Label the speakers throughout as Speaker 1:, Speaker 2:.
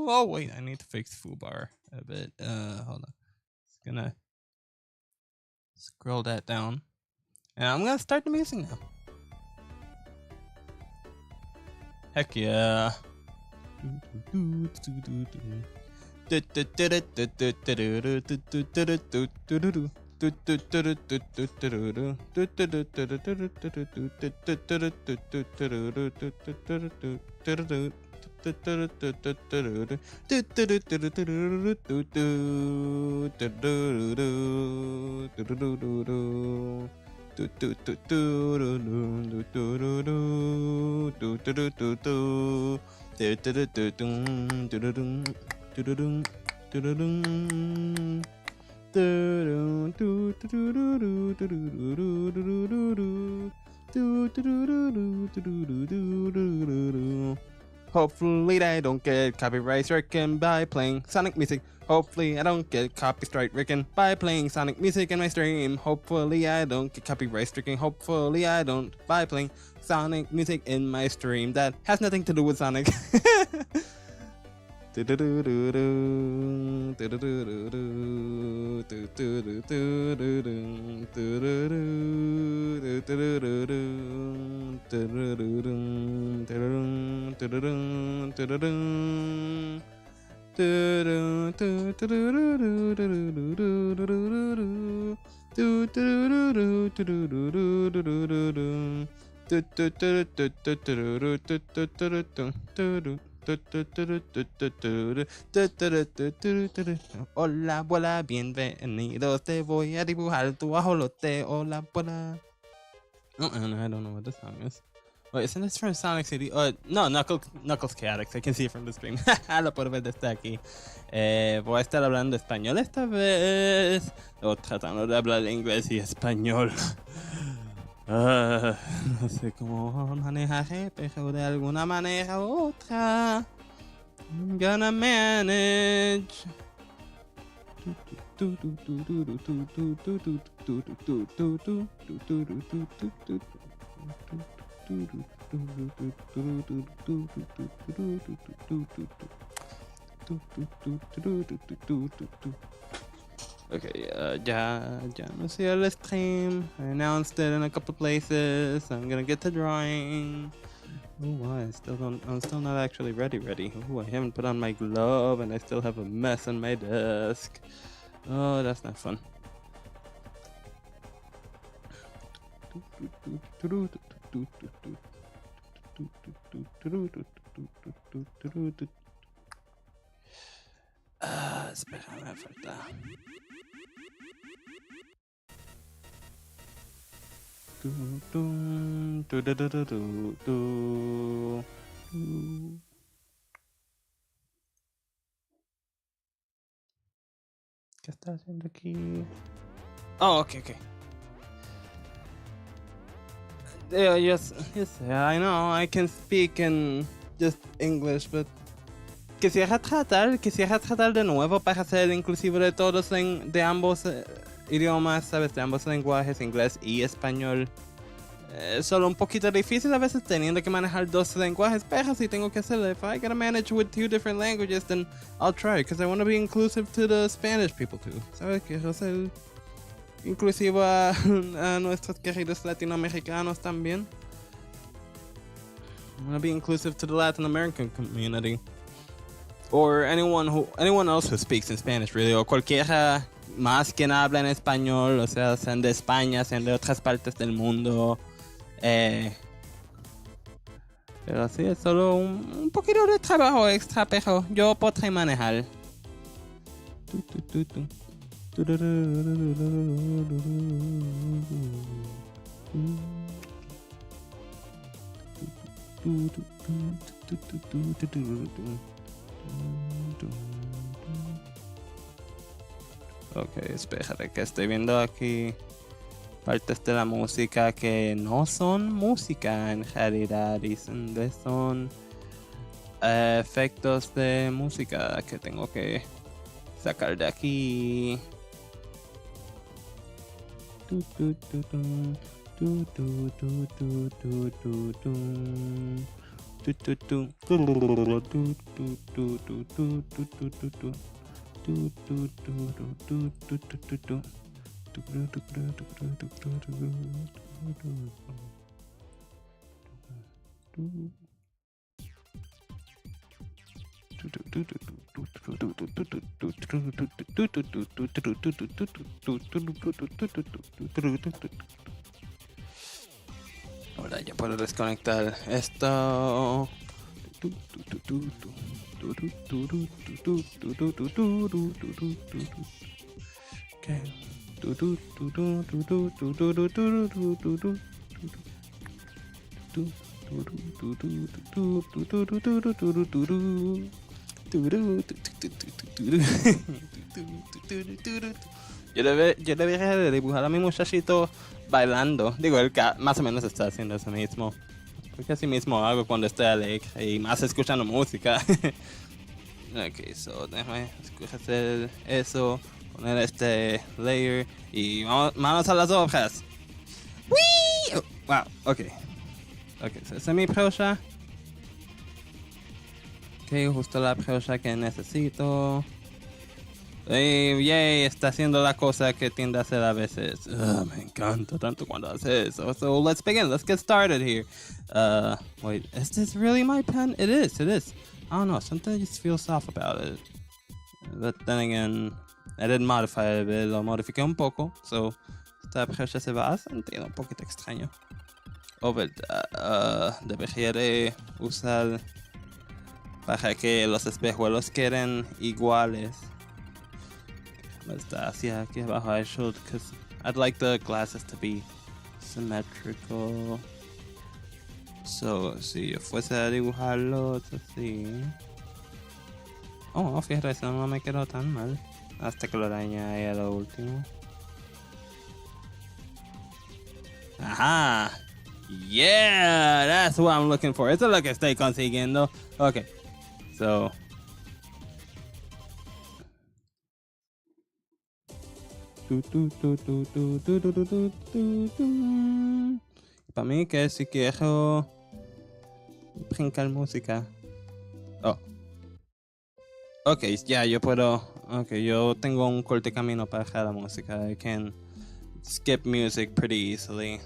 Speaker 1: Oh wait, I need to fix foobar a bit. Hold on. Just gonna scroll that down, and I'm gonna start the music now. Heck yeah. Hopefully I don't get copyright stricken by playing Sonic music. Hopefully I don't get copyright stricken by playing Sonic music in my stream. Hopefully I don't get copyright stricken. Hopefully I don't by playing Sonic music in my stream. That has nothing to do with Sonic. Hola, abuela, bienvenidos. Te voy a dibujar tu ajolote. Hola, abuela. Oh, and I don't know what this song is. Wait, isn't this from Sonic City? No, Knuckles Chaotix. I can see it from the stream. Lo puedo ver desde aquí. Voy a estar hablando español esta vez. O tratando de hablar inglés y español. No sé cómo manejaré, pero de alguna manera u otra I'm gonna manage. Okay, ya anuncié el stream. I announced it in a couple places. I'm gonna get to drawing. Oh, why? I'm still not actually ready. Oh, I haven't put on my glove and I still have a mess on my desk. Oh, that's not fun. Espera, me falta. ¿Qué está haciendo aquí? Oh, okay. Yes, I know, I can speak in just English, but quisiera tratar de nuevo para ser inclusivo de todos de ambos idiomas, ¿sabes? De ambos lenguajes, inglés y español. Solo un poquito difícil a veces teniendo que manejar dos lenguajes, pero si tengo que hacerlo, if I gotta manage with 2 different languages, then I'll try, because I want to be inclusive to the Spanish people too, ¿sabes? Quiero ser inclusivo a nuestros queridos latinoamericanos también. I want to be inclusive to the Latin American community. Or anyone else who speaks in Spanish, really. O cualquiera más quien habla en español, o sea, sean de España, sean de otras partes del mundo. Pero sí, es solo un poquito de trabajo extra, pero yo podré manejar. Ok, espérate que estoy viendo aquí partes de la música que no son música en realidad y son efectos de música que tengo que sacar de aquí. Ahora ya puedo desconectar esto. Yo debería de dibujar a mi muchachito bailando. Digo, él más o menos está haciendo eso mismo. Porque así mismo hago cuando estoy alegre y más escuchando música. Ok, so déjame hacer eso, poner este layer y vamos a las hojas. ¡Wii! Oh, wow, ok, so esa es mi brocha. Ok, justo la brocha que necesito. Yay, está haciendo la cosa que tiende a hacer a veces. Me encanta tanto cuando hace eso. So let's begin. Let's get started here. Wait, is this really my pen? It is. I don't know. Something just feels off about it. But then again, I did modify it a bit. Lo modifiqué un poco. So esta brocha se va a sentir un poquito extraño. Oh, verdad. Debería de usar para que los espejuelos queden iguales. Está hacia aquí abajo. I should, because I'd like the glasses to be symmetrical. So, si yo fuese a dibujarlos así. Oh, fíjate, eso no me quedó tan mal. Hasta que lo dañé ahí a lo último. Ajá. Yeah, that's what I'm looking for. Eso es lo que estoy consiguiendo. Okay, so. Para mí que si quiero brincar música. Oh. Ok, ya yo puedo. Ok, yo tengo un corte camino para cada música. I can skip music pretty easily.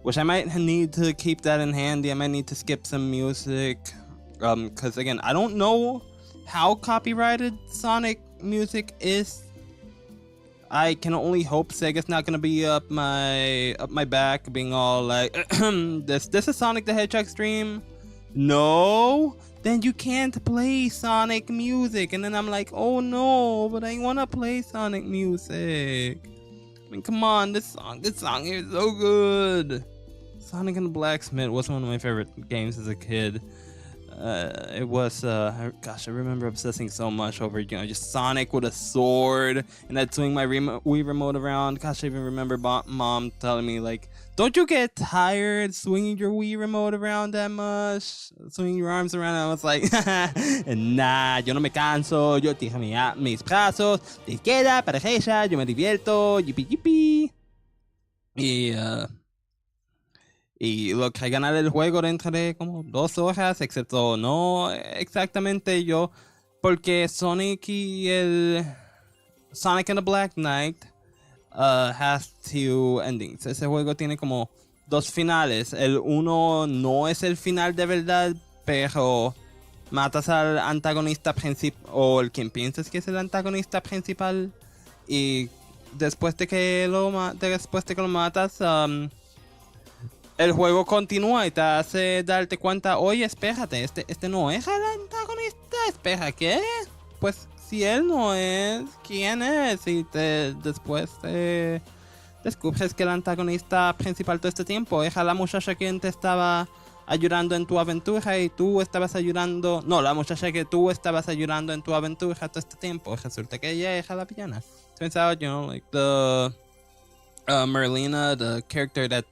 Speaker 1: Which I might need to keep that in handy. I might need to skip some music. Because again, I don't know how copyrighted Sonic music is. I can only hope Sega's not gonna be up my back, being all like, this is Sonic the Hedgehog stream. No, then you can't play Sonic music. And then I'm like, oh no, but I wanna play Sonic music. I mean, come on, this song is so good. Sonic and the Blacksmith was one of my favorite games as a kid. It was, gosh, I remember obsessing so much over, just Sonic with a sword, and I'd swing my Wii remote around. Gosh, I even remember mom telling me, like, don't you get tired swinging your Wii remote around that much? Swinging your arms around, I was like, nah, yo no me canso, yo tiro mis brazos, de izquierda para derecha, yo me divierto, yippee. Y logré ganar el juego dentro de como 2 horas, excepto no exactamente yo, porque Sonic y el Sonic and the Black Knight has 2 endings. Ese juego tiene como dos finales. El uno no es el final de verdad, pero matas al antagonista principal, o el quien piensas que es el antagonista principal, y después de que lo matas, el juego continúa y te hace darte cuenta, oye, espérate, este no es el antagonista, espera, ¿qué? Pues si él no es, ¿quién es? Y después descubres que el antagonista principal todo este tiempo es la muchacha que te estaba ayudando en tu aventura y tú estabas ayudando... No, la muchacha que tú estabas ayudando en tu aventura todo este tiempo. Resulta que ella es la villana. Turns out, you know, like the Merlina, the character that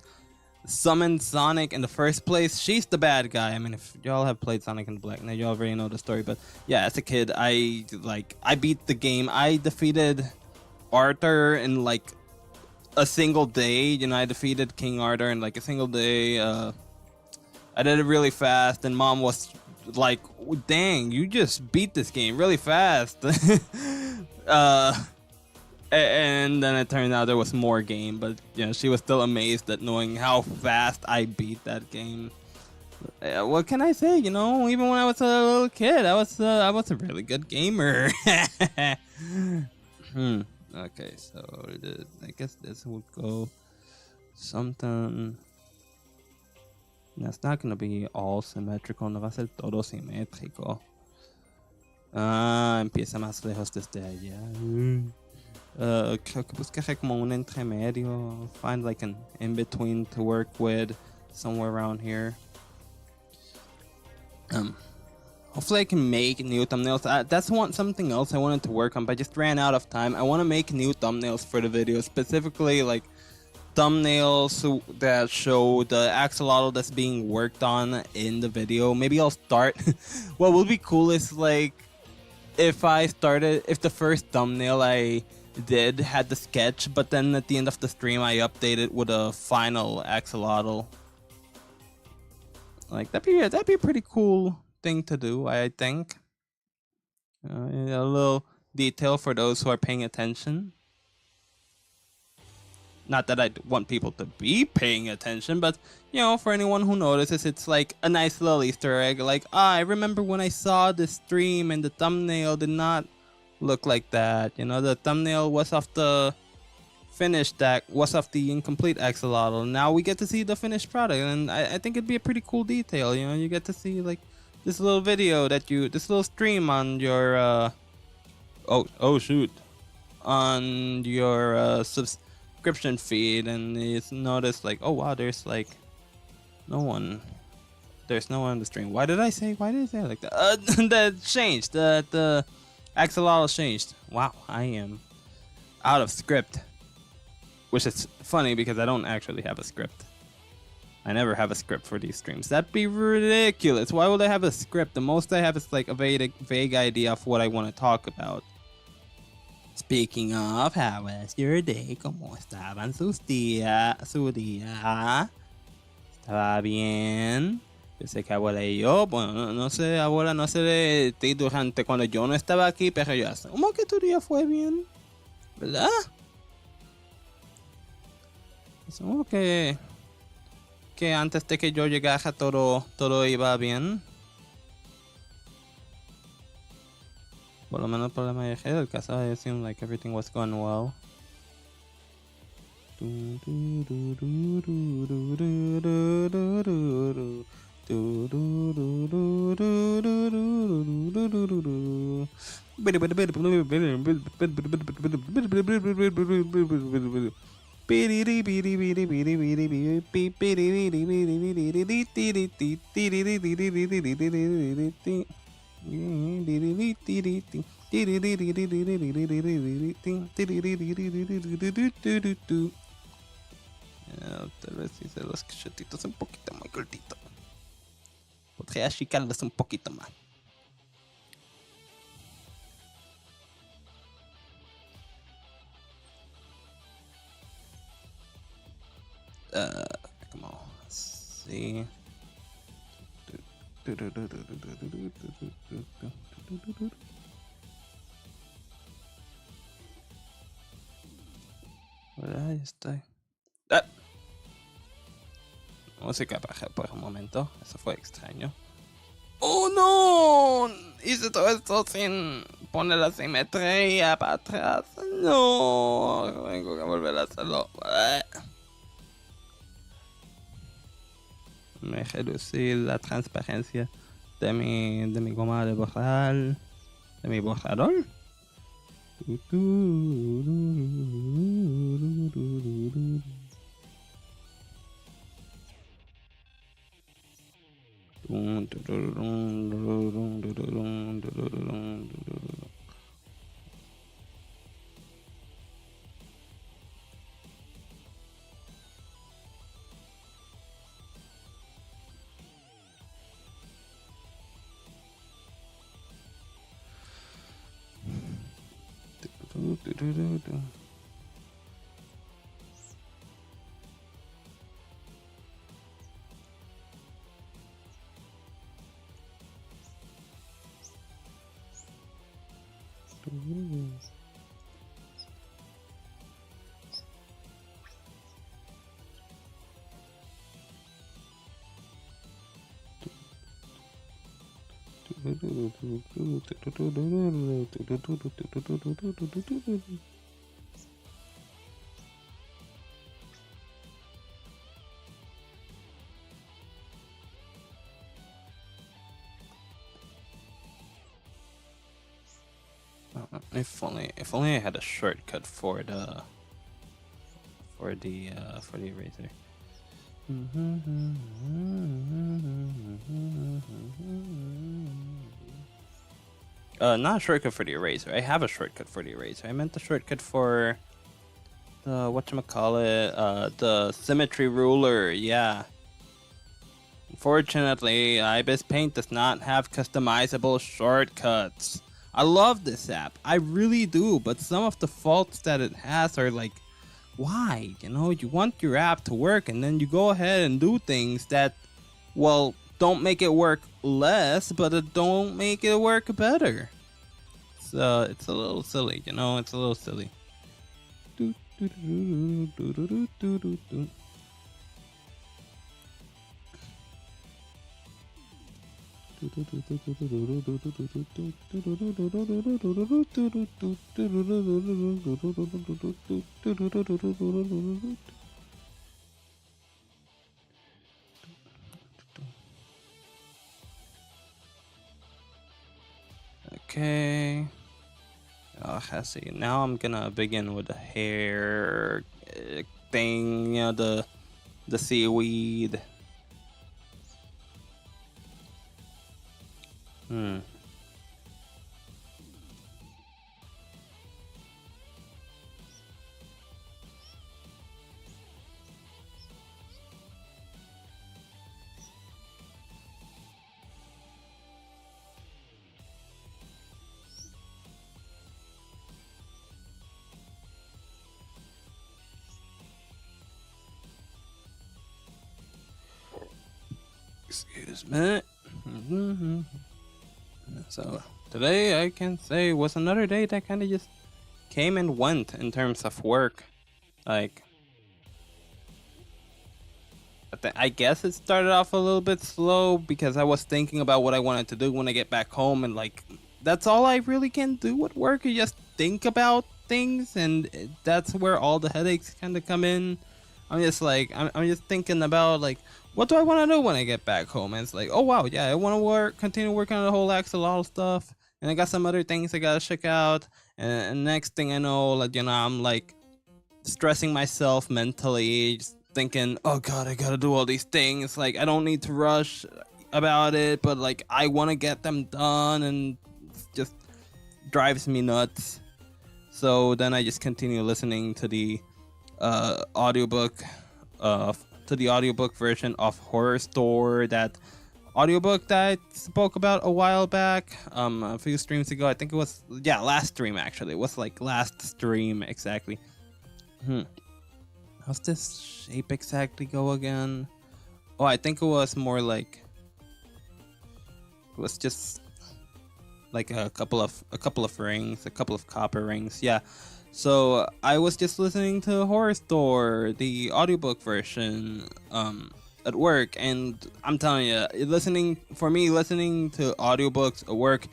Speaker 1: summoned Sonic in the first place, she's the bad guy. I mean, if y'all have played Sonic in the Black Knight, you already know the story. But yeah, as a kid, I beat the game. I defeated Arthur in like a single day. You know, I defeated King Arthur in like a single day. I did it really fast, and Mom was like, "Dang, you just beat this game really fast." And then it turned out there was more game, but you know, she was still amazed at knowing how fast I beat that game. What can I say? You know, even when I was a little kid, I was a really good gamer. Okay, so I guess this would go something. That's not gonna be all symmetrical, no va a ser todo simétrico. Empieza más lejos desde allá. Creo que buscaré como un entremedio. Find like an in-between to work with somewhere around here. Hopefully I can make new thumbnails. That's something else I wanted to work on, but I just ran out of time. I want to make new thumbnails for the video, specifically like thumbnails that show the axolotl that's being worked on in the video. Maybe I'll start. What would be cool is like if the first thumbnail I did had the sketch, but then at the end of the stream I updated with a final axolotl. Like that'd be a pretty cool thing to do, I think. A little detail for those who are paying attention. Not that I want people to be paying attention, but you know, for anyone who notices, it's like a nice little Easter egg. Like, I remember when I saw this stream and the thumbnail did not look like that. You know, the thumbnail was of the incomplete axolotl. Now we get to see the finished product, and I think it'd be a pretty cool detail. You know, you get to see like this little video this little stream on your on your subscription feed, and you notice like, oh wow, there's no one on the stream. Why did I say like that? That changed. The axolotl changed. Wow, I am out of script. Which is funny because I don't actually have a script. I never have a script for these streams. That'd be ridiculous. Why would I have a script? The most I have is like a vague idea of what I want to talk about. Speaking of, how was your day? ¿Cómo estaban su día? ¿Estaba bien? Yo sé que abuela y yo, bueno, no sé, abuela, no sé de ti durante cuando yo no estaba aquí, pero yo asumo que tu día fue bien, ¿verdad? Asumo que antes de que yo llegara todo iba bien. Por lo menos por la mayoría del caso, it seemed like everything was going well. Tal vez hice los cachetitos un poquito más cortitos. Podría achicarlos un poquito más. Come on. Let's see. Ahí está. música bajé por un momento. Eso fue extraño. ¡Oh, no! Hice todo esto sin poner la simetría para atrás. No, tengo que volver a hacerlo. Me reducí la transparencia de mi goma de borrar, de mi borrador. If only I had a shortcut for the eraser. Not a shortcut for the eraser. I have a shortcut for the eraser. I meant the shortcut for the whatchamacallit, the symmetry ruler. Yeah. Unfortunately, Ibis Paint does not have customizable shortcuts. I love this app. I really do, but some of the faults that it has are like, why? You know, you want your app to work and then you go ahead and do things that, well, don't make it work less, but it don't make it work better. So it's a little silly, you know, it's a little silly. Okay. Let's see. Now I'm gonna begin with the hair thing, you know, the seaweed. Excuse me. So today I can say was another day that kind of just came and went in terms of work. Like, I guess it started off a little bit slow because I was thinking about what I wanted to do when I get back home, and like that's all I really can do at work. You just think about things, and that's where all the headaches kind of come in. I'm just like, I'm just thinking about like, what do I want to do when I get back home? And it's like, oh wow, yeah, I want to continue working on the whole axolotl stuff, and I got some other things I gotta check out. And next thing I know, like, you know, I'm like stressing myself mentally, just thinking, oh god, I gotta do all these things. Like, I don't need to rush about it, but like, I want to get them done, and it just drives me nuts. So then I just continue listening to the audiobook version of Horror Store, that audiobook that I spoke about a while back, a few streams ago. I think it was, yeah, last stream actually. It was like last stream exactly. How's this shape exactly go again? Oh, I think it was more like, it was just like a couple of rings, a couple of copper rings. Yeah. So I was just listening to Horror Store, the audiobook version, at work, and I'm telling you, listening to audiobooks at work,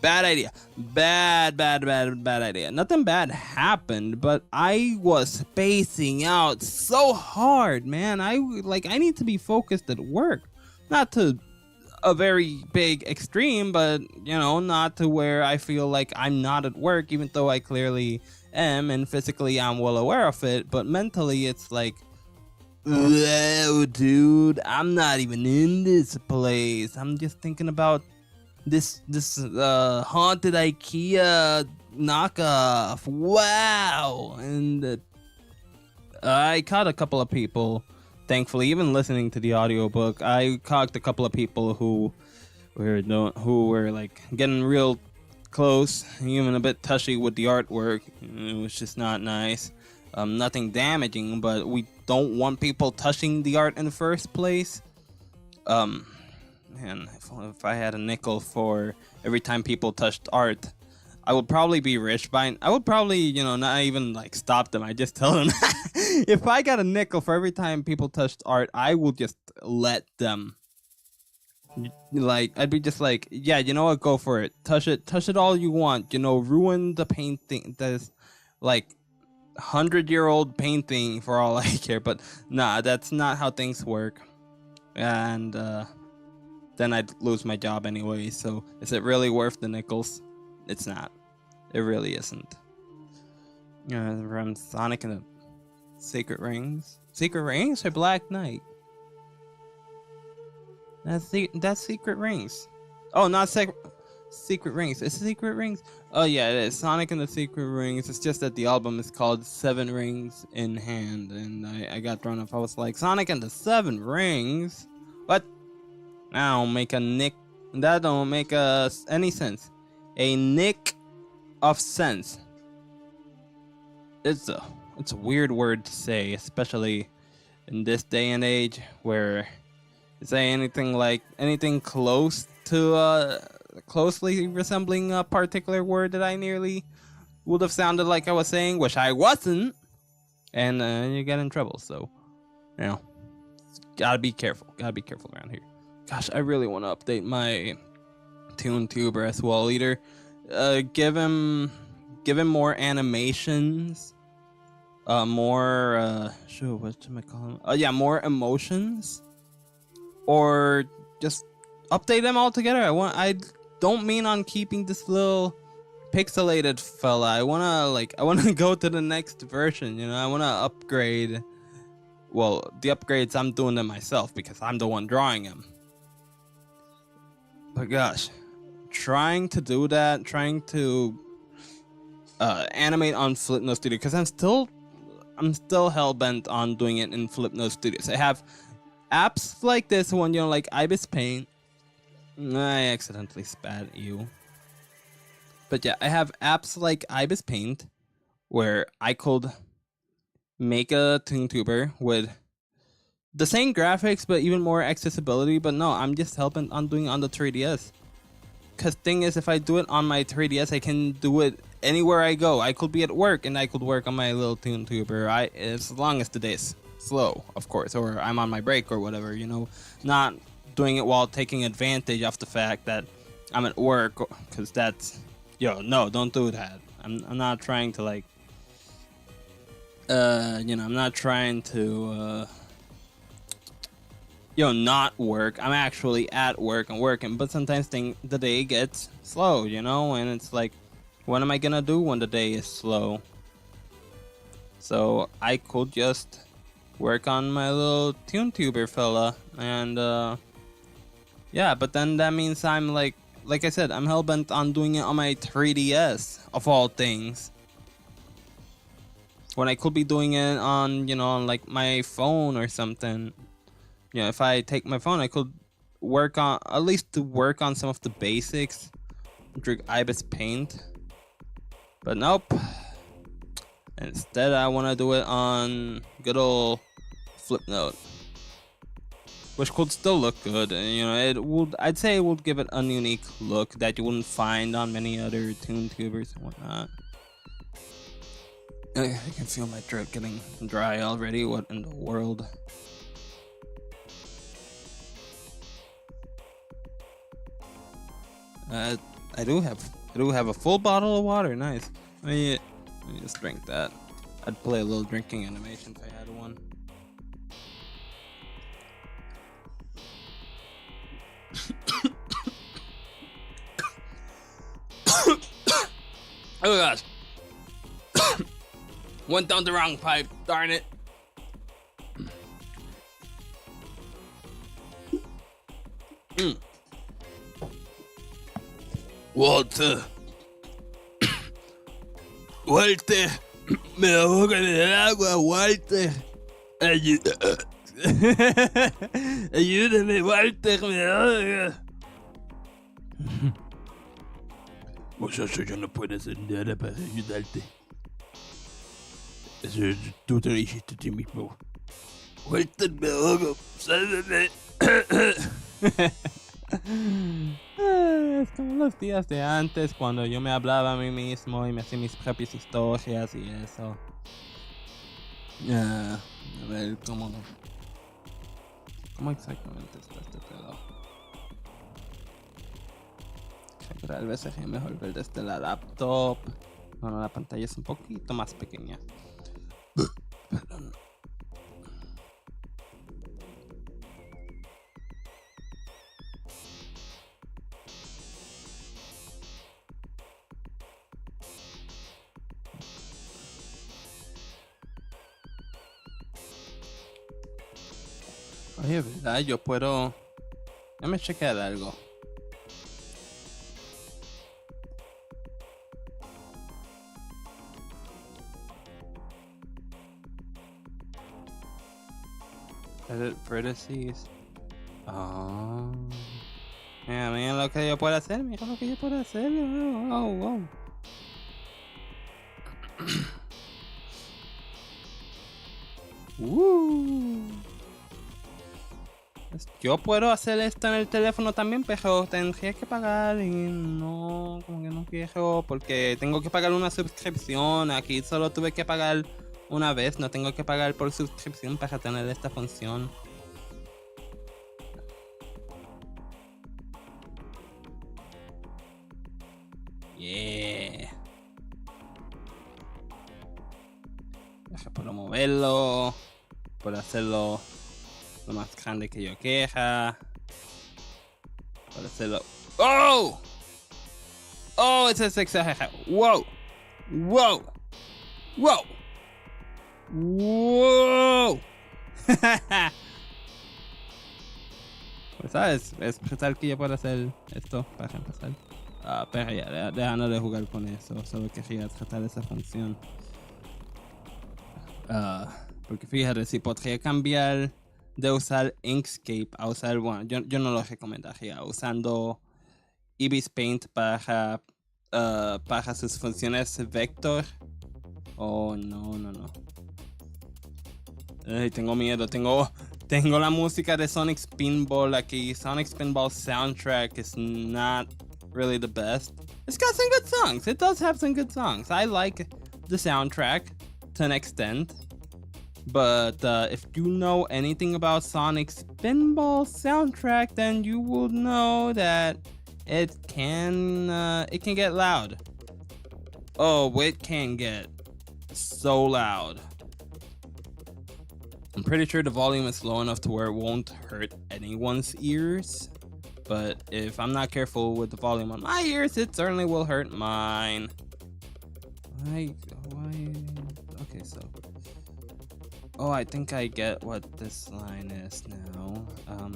Speaker 1: bad idea. Bad idea. Nothing bad happened, but I was spacing out so hard, man. I need to be focused at work. Not to a very big extreme, but not to where I feel like I'm not at work, even though I clearly am, and physically I'm well aware of it, but mentally it's like, whoa, dude, I'm not even in this place. I'm just thinking about this haunted IKEA knockoff. Wow. And I caught a couple of people, thankfully, even listening to the audiobook, I caught a couple of people who were like getting real close, even a bit touchy with the artwork. It was just not nice. Nothing damaging, but we don't want people touching the art in the first place. Man, if I had a nickel for every time people touched art, I would probably be rich by. I would probably, not even like stop them. I just tell them, if I got a nickel for every time people touched art, I would just let them. Like, I'd be just like, yeah, you know what, go for it. Touch it all you want. Ruin the painting. There's like 100-year-old painting for all I care. But nah, that's not how things work. And then I'd lose my job anyway. So is it really worth the nickels? It's not. It really isn't. From Sonic and the Secret Rings. Secret Rings or Black Knight? That's Secret Rings. Oh, not Secret Rings. It's Secret Rings. Oh yeah, it is Sonic and the Secret Rings. It's just that the album is called Seven Rings in Hand, and I got thrown off. I was like, Sonic and the Seven Rings? What? That don't make a nick. That don't make any sense. A nick of sense. It's a weird word to say, especially in this day and age where you say anything close to closely resembling a particular word that I nearly would have sounded like I was saying, which I wasn't, and you get in trouble. So, gotta be careful. Gotta be careful around here. Gosh, I really want to update my ToonTuber as well. Either give him more animations, more what am I calling? More emotions, or just update them all together. I don't mean on keeping this little pixelated fella. I wanna go to the next version. I wanna upgrade. Well, the upgrades I'm doing them myself because I'm the one drawing them. But gosh, trying to animate on Flipnote Studio, because I'm still hell bent on doing it in Flipnote Studios. I have apps like this one, like Ibis Paint. I accidentally spat at you. But yeah, I have apps like Ibis Paint where I could make a ToonTuber with the same graphics but even more accessibility. But no, I'm just hell-bent on doing it on the 3DS. Because thing is, if I do it on my 3DS, I can do it anywhere I go. I could be at work and I could work on my little ToonTuber. As long as the day's slow, of course, or I'm on my break or whatever, not doing it while taking advantage of the fact that I'm at work, because that's, no, don't do that. I'm not trying to I'm not trying to not work. I'm actually at work and working, but sometimes the day gets slow, and it's like, what am I gonna do when the day is slow? So I could just work on my little ToonTuber fella, and but then that means I'm like I said, I'm hellbent on doing it on my 3DS of all things, when I could be doing it on on like my phone or something. If I take my phone, I could at least work on some of the basics through Ibis Paint. But nope. Instead, I want to do it on good old Flipnote, which could still look good. I'd say it would give it a unique look that you wouldn't find on many other ToonTubers and whatnot. I can feel my throat getting dry already. What in the world? I do have a full bottle of water. Nice. Let me just drink that. I'd play a little drinking animation if I had one. Oh gosh. Went down the wrong pipe, darn it. Walter. Walter. Me ahogo en el agua, Walter. Ayúdame, Walter, me ahogo. Muchacho, yo no puedo hacer nada para ayudarte. Eso tú te lo hiciste a ti mismo. Walter, me ahogo. Sálvame. Es como los días de antes cuando yo me hablaba a mí mismo y me hacía mis propias historias y eso. A ver cómo exactamente está este pedo. Tal vez sería mejor ver desde la laptop. Bueno, la pantalla es un poquito más pequeña. Perdón. Oye, ¿verdad? Yo puedo... Déjame chequear algo. Edit vertices. Oh. Mira lo que yo puedo hacer. Mira lo que yo puedo hacer. Wow. Yo puedo hacer esto en el teléfono también, pero tendría que pagar y no, como que no quiero, porque tengo que pagar una suscripción. Aquí solo tuve que pagar una vez, no tengo que pagar por suscripción para tener esta función. Yeah. Puedo moverlo, puedo hacerlo lo más grande que yo quiera. Puedo hacerlo. ¡Oh! ¡Oh! Ese es exagerado. ¡Wow! ¡Wow! ¡Wow! ¡Wow! Pues sabes, es pensar que yo puedo hacer esto para empezar. Pero ya, dejando de jugar con eso. Solo quería tratar esa función. Porque fíjate, si podría cambiar de usar Inkscape a usar, bueno, yo no lo recomendaría usando Ibis Paint para sus funciones vector. Oh, no. Ay, tengo miedo, tengo la música de Sonic Spinball aquí. Sonic Spinball soundtrack is not really the best. It's got some good songs. It does have some good songs. I like the soundtrack to an extent. But if you know anything about Sonic Spinball soundtrack, then you will know that it can get loud. Oh, it can get so loud. I'm pretty sure the volume is low enough to where it won't hurt anyone's ears. But if I'm not careful with the volume on my ears, it certainly will hurt mine. Why? Okay, so... Oh, I think I get what this line is now. I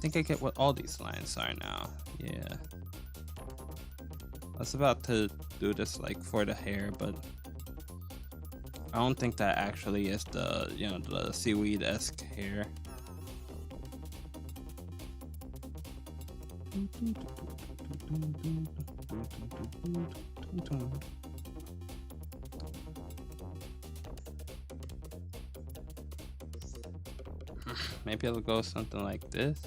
Speaker 1: think I get what all these lines are now. Yeah. I was about to do this like for the hair, but I don't think that actually is the, you know, the seaweed-esque hair. Maybe it'll go something like this.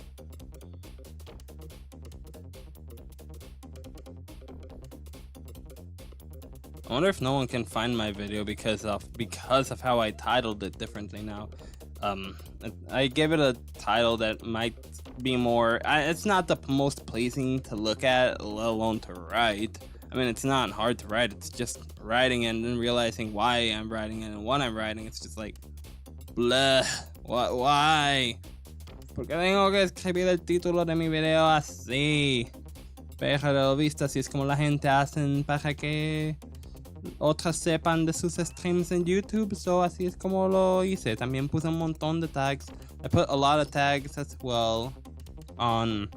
Speaker 1: I wonder if no one can find my video because of how I titled it differently now. I gave it a title that might be more. It's not the most pleasing to look at, let alone to write. I mean, it's not hard to write. It's just writing and then realizing why I'm writing it and what I'm writing. It's just like, bleh. What? Why? Porque tengo que escribir el título de mi video así. Pero viste, así es como la gente hacen para que otras sepan de sus streams en YouTube. So así es como lo hice. También puse un montón de tags. I put a lot of tags as well on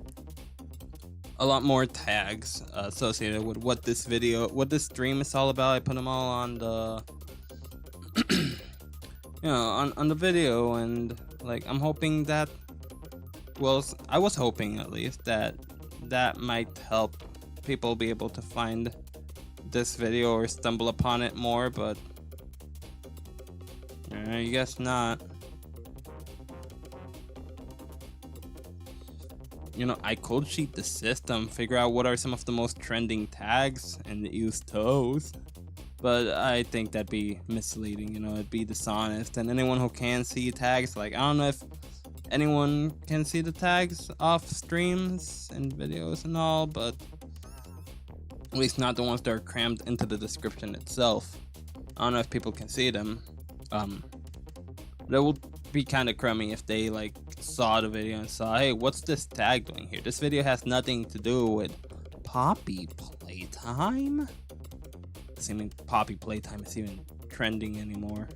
Speaker 1: a lot more tags associated with what this stream is all about. I put them all on the on the video, and like I'm hoping that, well, I was hoping at least that might help people be able to find this video or stumble upon it more, but I guess not. I could cheat the system, figure out what are some of the most trending tags and use those, but I think that'd be misleading. It'd be dishonest, and anyone who can see tags, like I don't know if anyone can see the tags off streams and videos and all, but at least not the ones that are crammed into the description itself. I don't know if people can see them. That would be kind of crummy if they like saw the video and saw, hey, what's this tag doing here? This video has nothing to do with Poppy Playtime. Assuming Poppy Playtime is even trending anymore.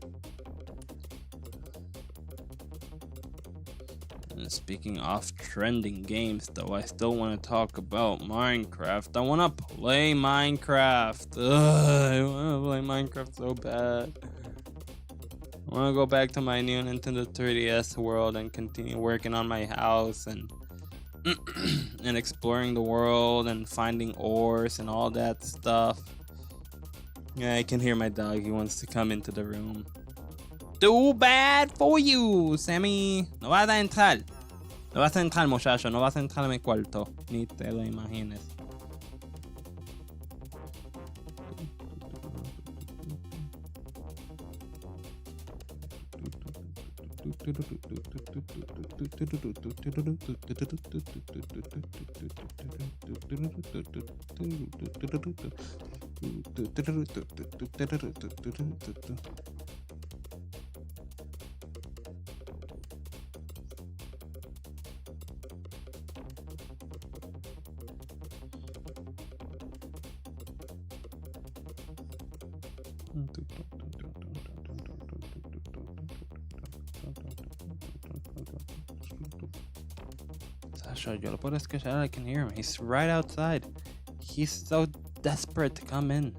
Speaker 1: And speaking of trending games, though, I still want to talk about Minecraft. I want to play Minecraft. I want to play Minecraft so bad. I want to go back to my new Nintendo 3DS world and continue working on my house and and exploring the world and finding ores and all that stuff. Yeah, I can hear my dog. He wants to come into the room. Too bad for you, Sammy. No vas a entrar. No vas a entrar, muchacho. No vas a entrar a mi cuarto. Ni te lo imagines. Sasha, yo lo puedo escuchar. I can hear him. He's right outside. He's so desperate to come in.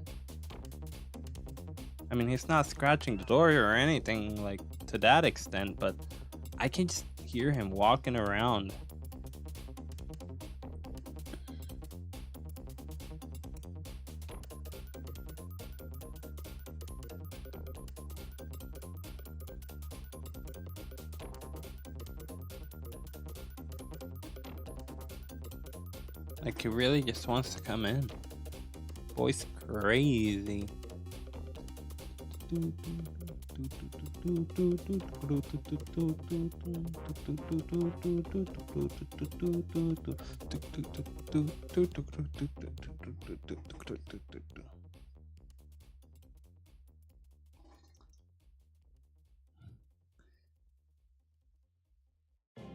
Speaker 1: I mean, he's not scratching the door or anything like to that extent, but I can just hear him walking around. Like, he really just wants to come in. Boy's crazy. There's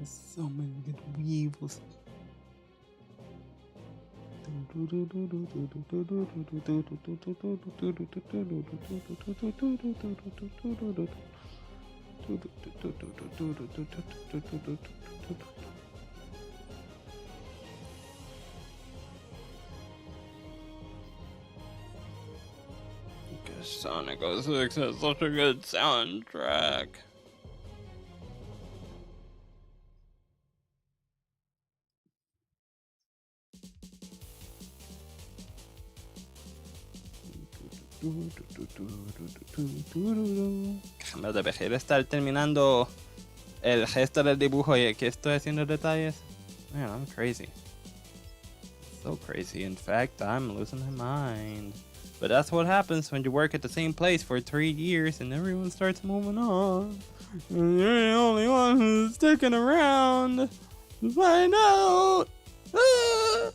Speaker 1: so many good weevils. Sonic 06 has such a good soundtrack. Debería estar terminando el gesto del dibujo y aquí estoy haciendo detalles. Man, I'm crazy. So crazy. In fact, I'm losing my mind. But that's what happens when you work at the same place for 3 years and everyone starts moving on. And you're the only one who's sticking around to find out. Ah!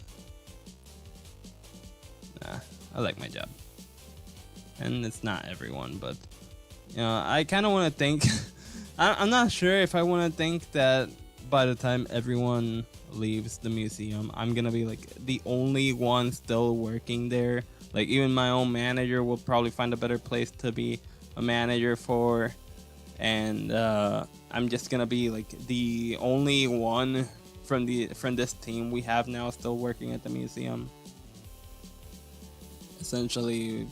Speaker 1: Nah, I like my job. And it's not everyone, but I kind of want to think. I'm not sure if I want to think that by the time everyone leaves the museum, I'm gonna be like the only one still working there. Like even my own manager will probably find a better place to be a manager for, and I'm just gonna be like the only one from this team we have now still working at the museum. Essentially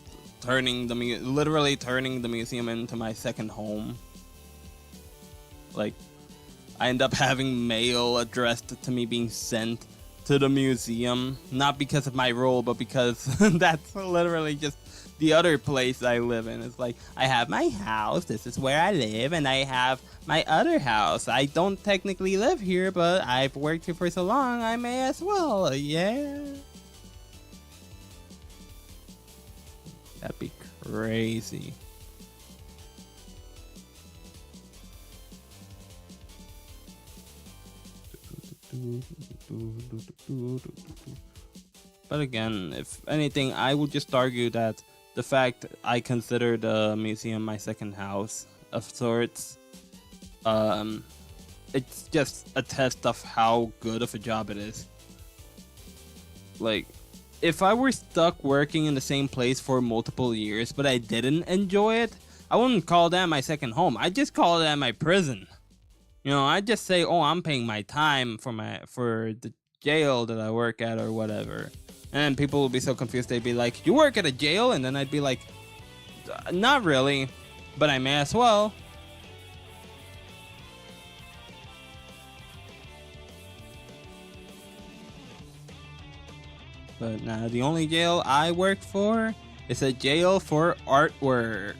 Speaker 1: literally turning the museum into my second home. Like, I end up having mail addressed to me being sent to the museum, not because of my role, but because that's literally just the other place I live in. It's like, I have my house, this is where I live, and I have my other house. I don't technically live here, but I've worked here for so long, I may as well, yeah. That'd be crazy. But again, if anything, I would just argue that the fact I consider the museum my second house of sorts, it's just a test of how good of a job it is. Like, if I were stuck working in the same place for multiple years, but I didn't enjoy it, I wouldn't call that my second home. I'd just call that my prison. I'd just say, oh, I'm paying my time for the jail that I work at or whatever. And then people would be so confused. They'd be like, you work at a jail? And then I'd be like, not really, but I may as well. But nah, the only jail I work for is a jail for artwork.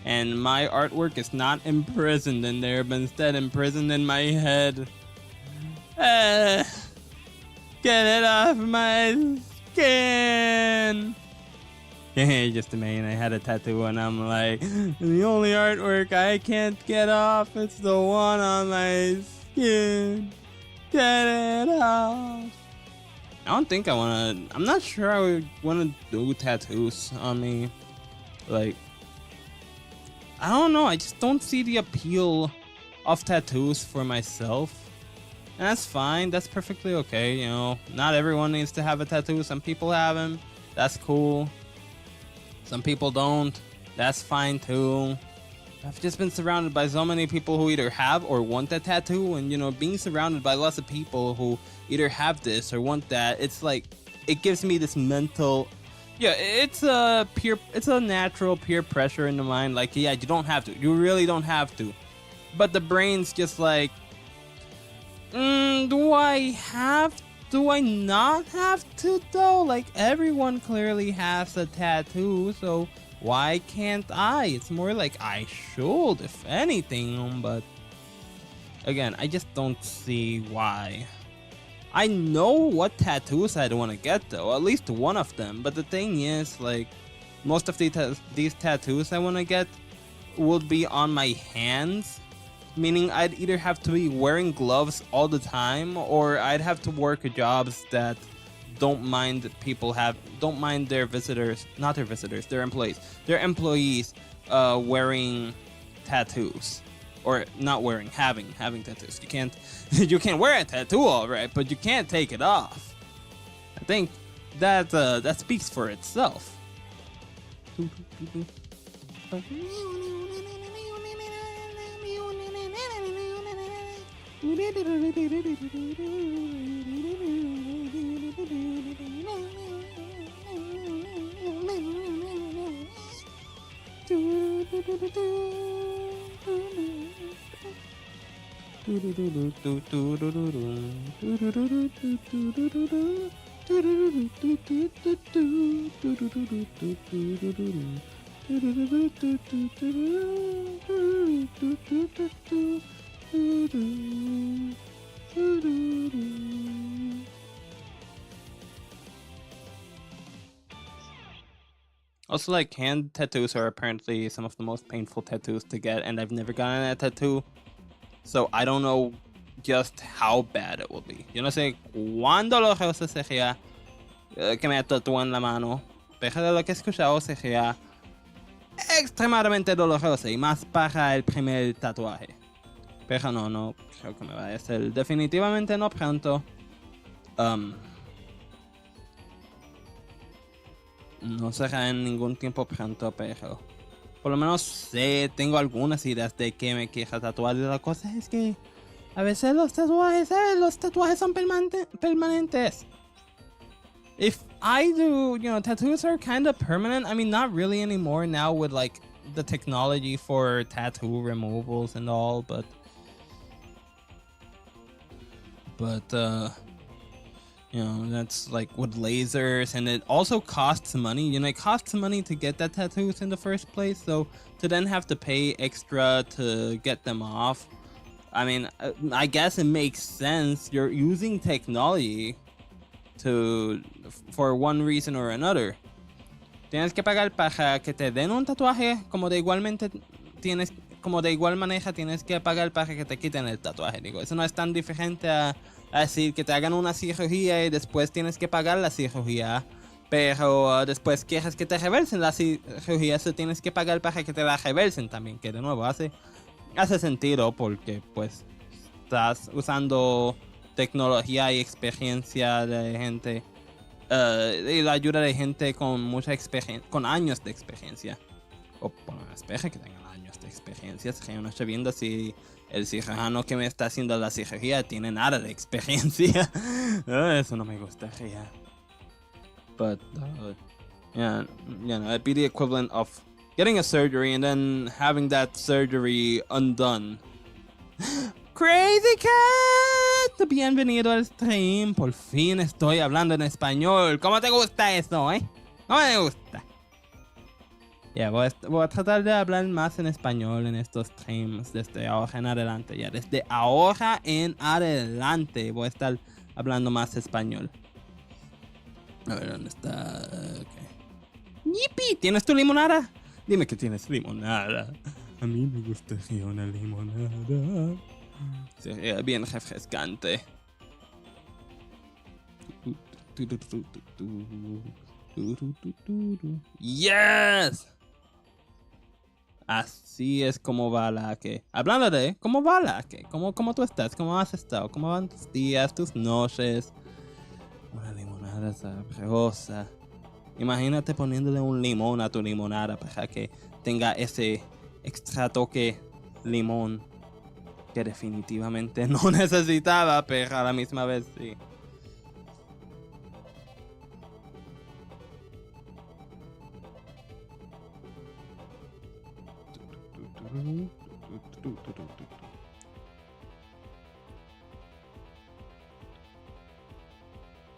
Speaker 1: And my artwork is not imprisoned in there, but instead imprisoned in my head. Get it off my skin! Just imagine I had a tattoo and I'm like, the only artwork I can't get off, it's the one on my skin. Get it off. I'm not sure I would wanna do tattoos on me. Like, I don't know, I just don't see the appeal of tattoos for myself. And that's fine, that's perfectly okay, Not everyone needs to have a tattoo, some people have them, that's cool. Some people don't, that's fine too. I've just been surrounded by so many people who either have or want a tattoo, and being surrounded by lots of people who either have this or want that, it's like, it gives me this mental, it's a natural peer pressure in the mind, like, yeah, you don't have to, you really don't have to. But the brain's just like, do I not have to though? Like, everyone clearly has a tattoo, so why can't I? It's more like I should, if anything, but again, I just don't see why. I know what tattoos I'd want to get though, at least one of them, but the thing is, like, most of these tattoos I want to get would be on my hands, meaning I'd either have to be wearing gloves all the time, or I'd have to work jobs that don't mind their employees wearing tattoos, or not wearing, having tattoos. You can't wear a tattoo, all right, but you can't take it off. I think that speaks for itself. Also, like, hand tattoos are apparently some of the most painful tattoos to get, and I've never gotten a tattoo, so I don't know just how bad it will be. Yo no sé cuán doloroso sería que me tatúen la mano, pero de lo que he escuchado sería extremadamente doloroso, y más para el primer tatuaje. Pero no creo que me vaya a hacer. Definitivamente no pronto. No será en ningún tiempo pronto, pero por lo menos sé, tengo algunas ideas de que me quiera tatuar. Y la cosa es que a veces los tatuajes son permanentes. If I do, tattoos are kind of permanent. I mean, not really anymore now with like the technology for tattoo removals and all, but that's like with lasers, and it also costs money. It costs money to get that tattoos in the first place, so to then have to pay extra to get them off, I mean, I guess it makes sense. You're using technology for one reason or another. Tienes que pagar para que te den un tatuaje, como de igual manera tienes que pagar para que te quiten el tatuaje. Digo, eso no es tan diferente a decir que te hagan una cirugía y después tienes que pagar la cirugía, pero después quieres que te reversen la cirugía, eso tienes que pagar para que te la reversen también, que de nuevo hace sentido porque pues estás usando tecnología y experiencia de gente y la ayuda de gente con mucha experiencia, con años de experiencia, o bueno, espero que tengan años de experiencia. Yo no estoy viendo si el cirujano que me está haciendo la cirugía tiene nada de experiencia. Eso no me gustaría. But it'd be the equivalent of getting a surgery and then having that surgery undone. Crazy Cat, bienvenido al stream. Por fin estoy hablando en español. ¿Cómo te gusta eso, ¿Cómo te gusta? Voy a tratar de hablar más en español en estos streams desde ahora en adelante. Desde ahora en adelante voy a estar hablando más español. A ver, ¿dónde está? Okay. ¡Yipi! ¿Tienes tu limonada? Dime que tienes limonada. A mí me gustaría una limonada. Sería bien refrescante. ¡Yes! Así es como va la que. Hablando de cómo va la que. ¿Cómo tú estás? ¿Cómo has estado? ¿Cómo van tus días, tus noches? Una limonada sabrosa. Imagínate poniéndole un limón a tu limonada para que tenga ese extra toque limón que definitivamente no necesitaba, pero a la misma vez sí.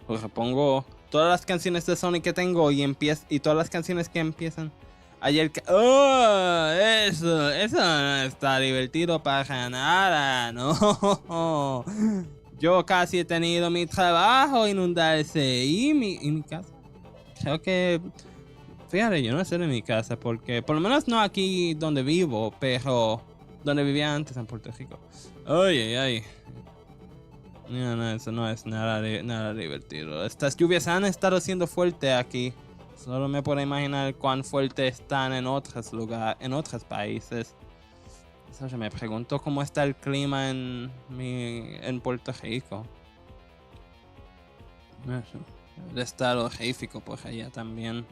Speaker 1: Porque pongo todas las canciones de Sonic que tengo y todas las canciones que empiezan ayer que... ¡Oh! Eso no está divertido para nada, no. Yo casi he tenido mi trabajo inundarse y mi casa. Creo que... Fíjate, yo no sé de mi casa porque... Por lo menos no aquí donde vivo, pero... Donde vivía antes en Puerto Rico. Ay. No, eso no es nada divertido. Estas lluvias han estado siendo fuertes aquí. Solo me puedo imaginar cuán fuertes están en otros países. Yo me pregunto cómo está el clima en Puerto Rico. Debe estar horrífico por allá también.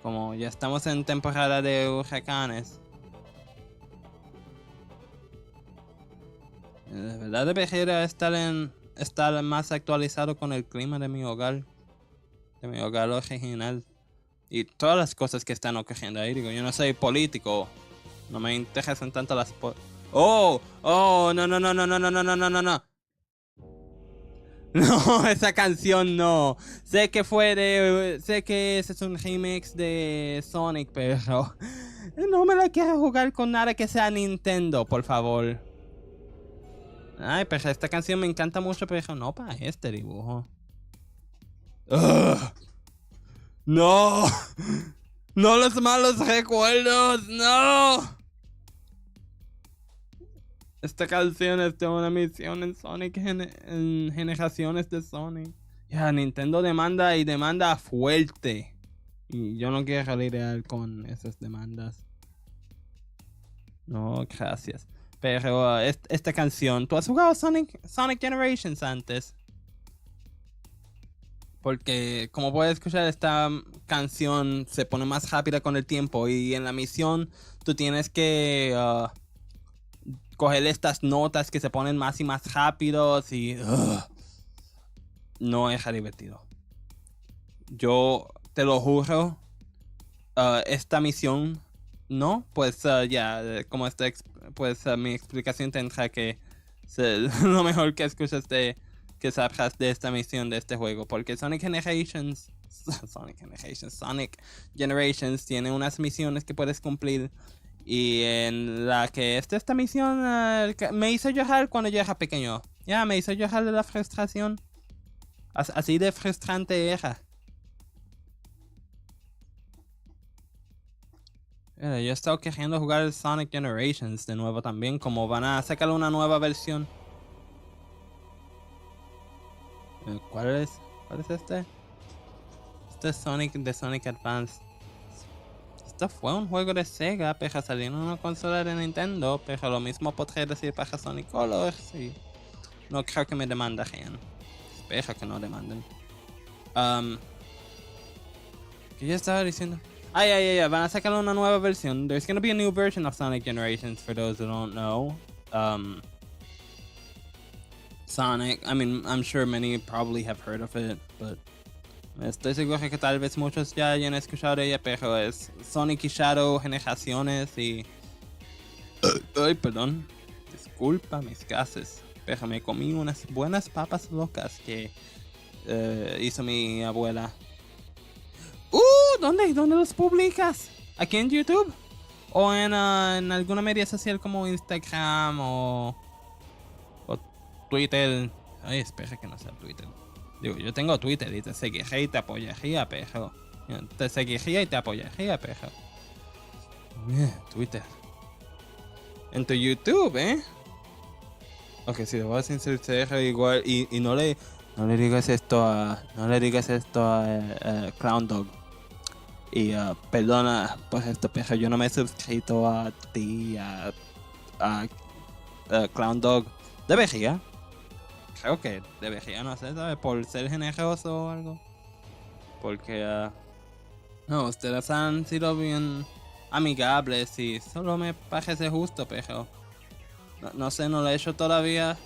Speaker 1: Como ya estamos en temporada de huracanes. De verdad debería estar más actualizado con el clima de mi hogar. De mi hogar original. Y todas las cosas que están ocurriendo ahí. Digo, yo no soy político. No me interesan tanto las... No. No, esa canción no. Sé que ese es un remix de Sonic, pero... No me la quiero jugar con nada que sea Nintendo, por favor. Ay, pero esta canción me encanta mucho, pero no para este dibujo. ¡Ugh! ¡No! No los malos recuerdos, no. Esta canción es de una misión en Sonic, en generaciones de Sonic. Ya, Nintendo demanda y demanda fuerte. Y yo no quiero lidiar con esas demandas. No, gracias. Pero esta canción, ¿tú has jugado Sonic Generations antes? Porque como puedes escuchar, esta canción se pone más rápida con el tiempo. Y en la misión tú tienes que coger estas notas que se ponen más y más rápidos. Y no es divertido. Yo te lo juro, esta misión, ¿no? Pues como pues mi explicación tendrá que ser lo mejor que escuchas que sabrás de esta misión de este juego. Porque Sonic Generations tiene unas misiones que puedes cumplir. Y en la que esta misión me hizo llorar cuando yo era pequeño. Me hizo llorar de la frustración. Así de frustrante era. Yo he estado queriendo jugar Sonic Generations de nuevo también, como van a sacar una nueva versión. ¿Cuál es este? Este es Sonic de Sonic Advance. Esto fue un juego de Sega, pero salió en una consola de Nintendo, pero lo mismo podría decir para Sonic Colors y no creo que me demandarían. Espero que no demanden. ¿Qué yo estaba diciendo? Van a sacar una nueva versión. There's gonna be a new version of Sonic Generations for those who don't know. Sonic, I mean, I'm sure many probably have heard of it, but estoy seguro que tal vez muchos ya hayan escuchado de ella, pero es Sonic y Shadow generaciones y... Ay, perdón. Disculpa mis gases, pero me comí unas buenas papas locas que hizo mi abuela. ¿Dónde los publicas? ¿Aquí en YouTube? ¿O en alguna media social como Instagram o Twitter? Ay, espera que no sea Twitter. Digo, yo tengo Twitter y te seguiría y te apoyaría, pero... Te seguiría y te apoyaría, pero... Twitter. En tu YouTube, ¿eh? Ok, si lo vas a insertar igual y no le digas esto a... No le digas esto a Clown Dog. Y perdona por esto, pero yo no me he suscrito a ti, a Clown Dog. Debería. Creo que debería, no sé, ¿sabes? Por ser generoso o algo. Porque, no, ustedes han sido bien amigables y solo me parece justo, pero... No sé, no lo he hecho todavía.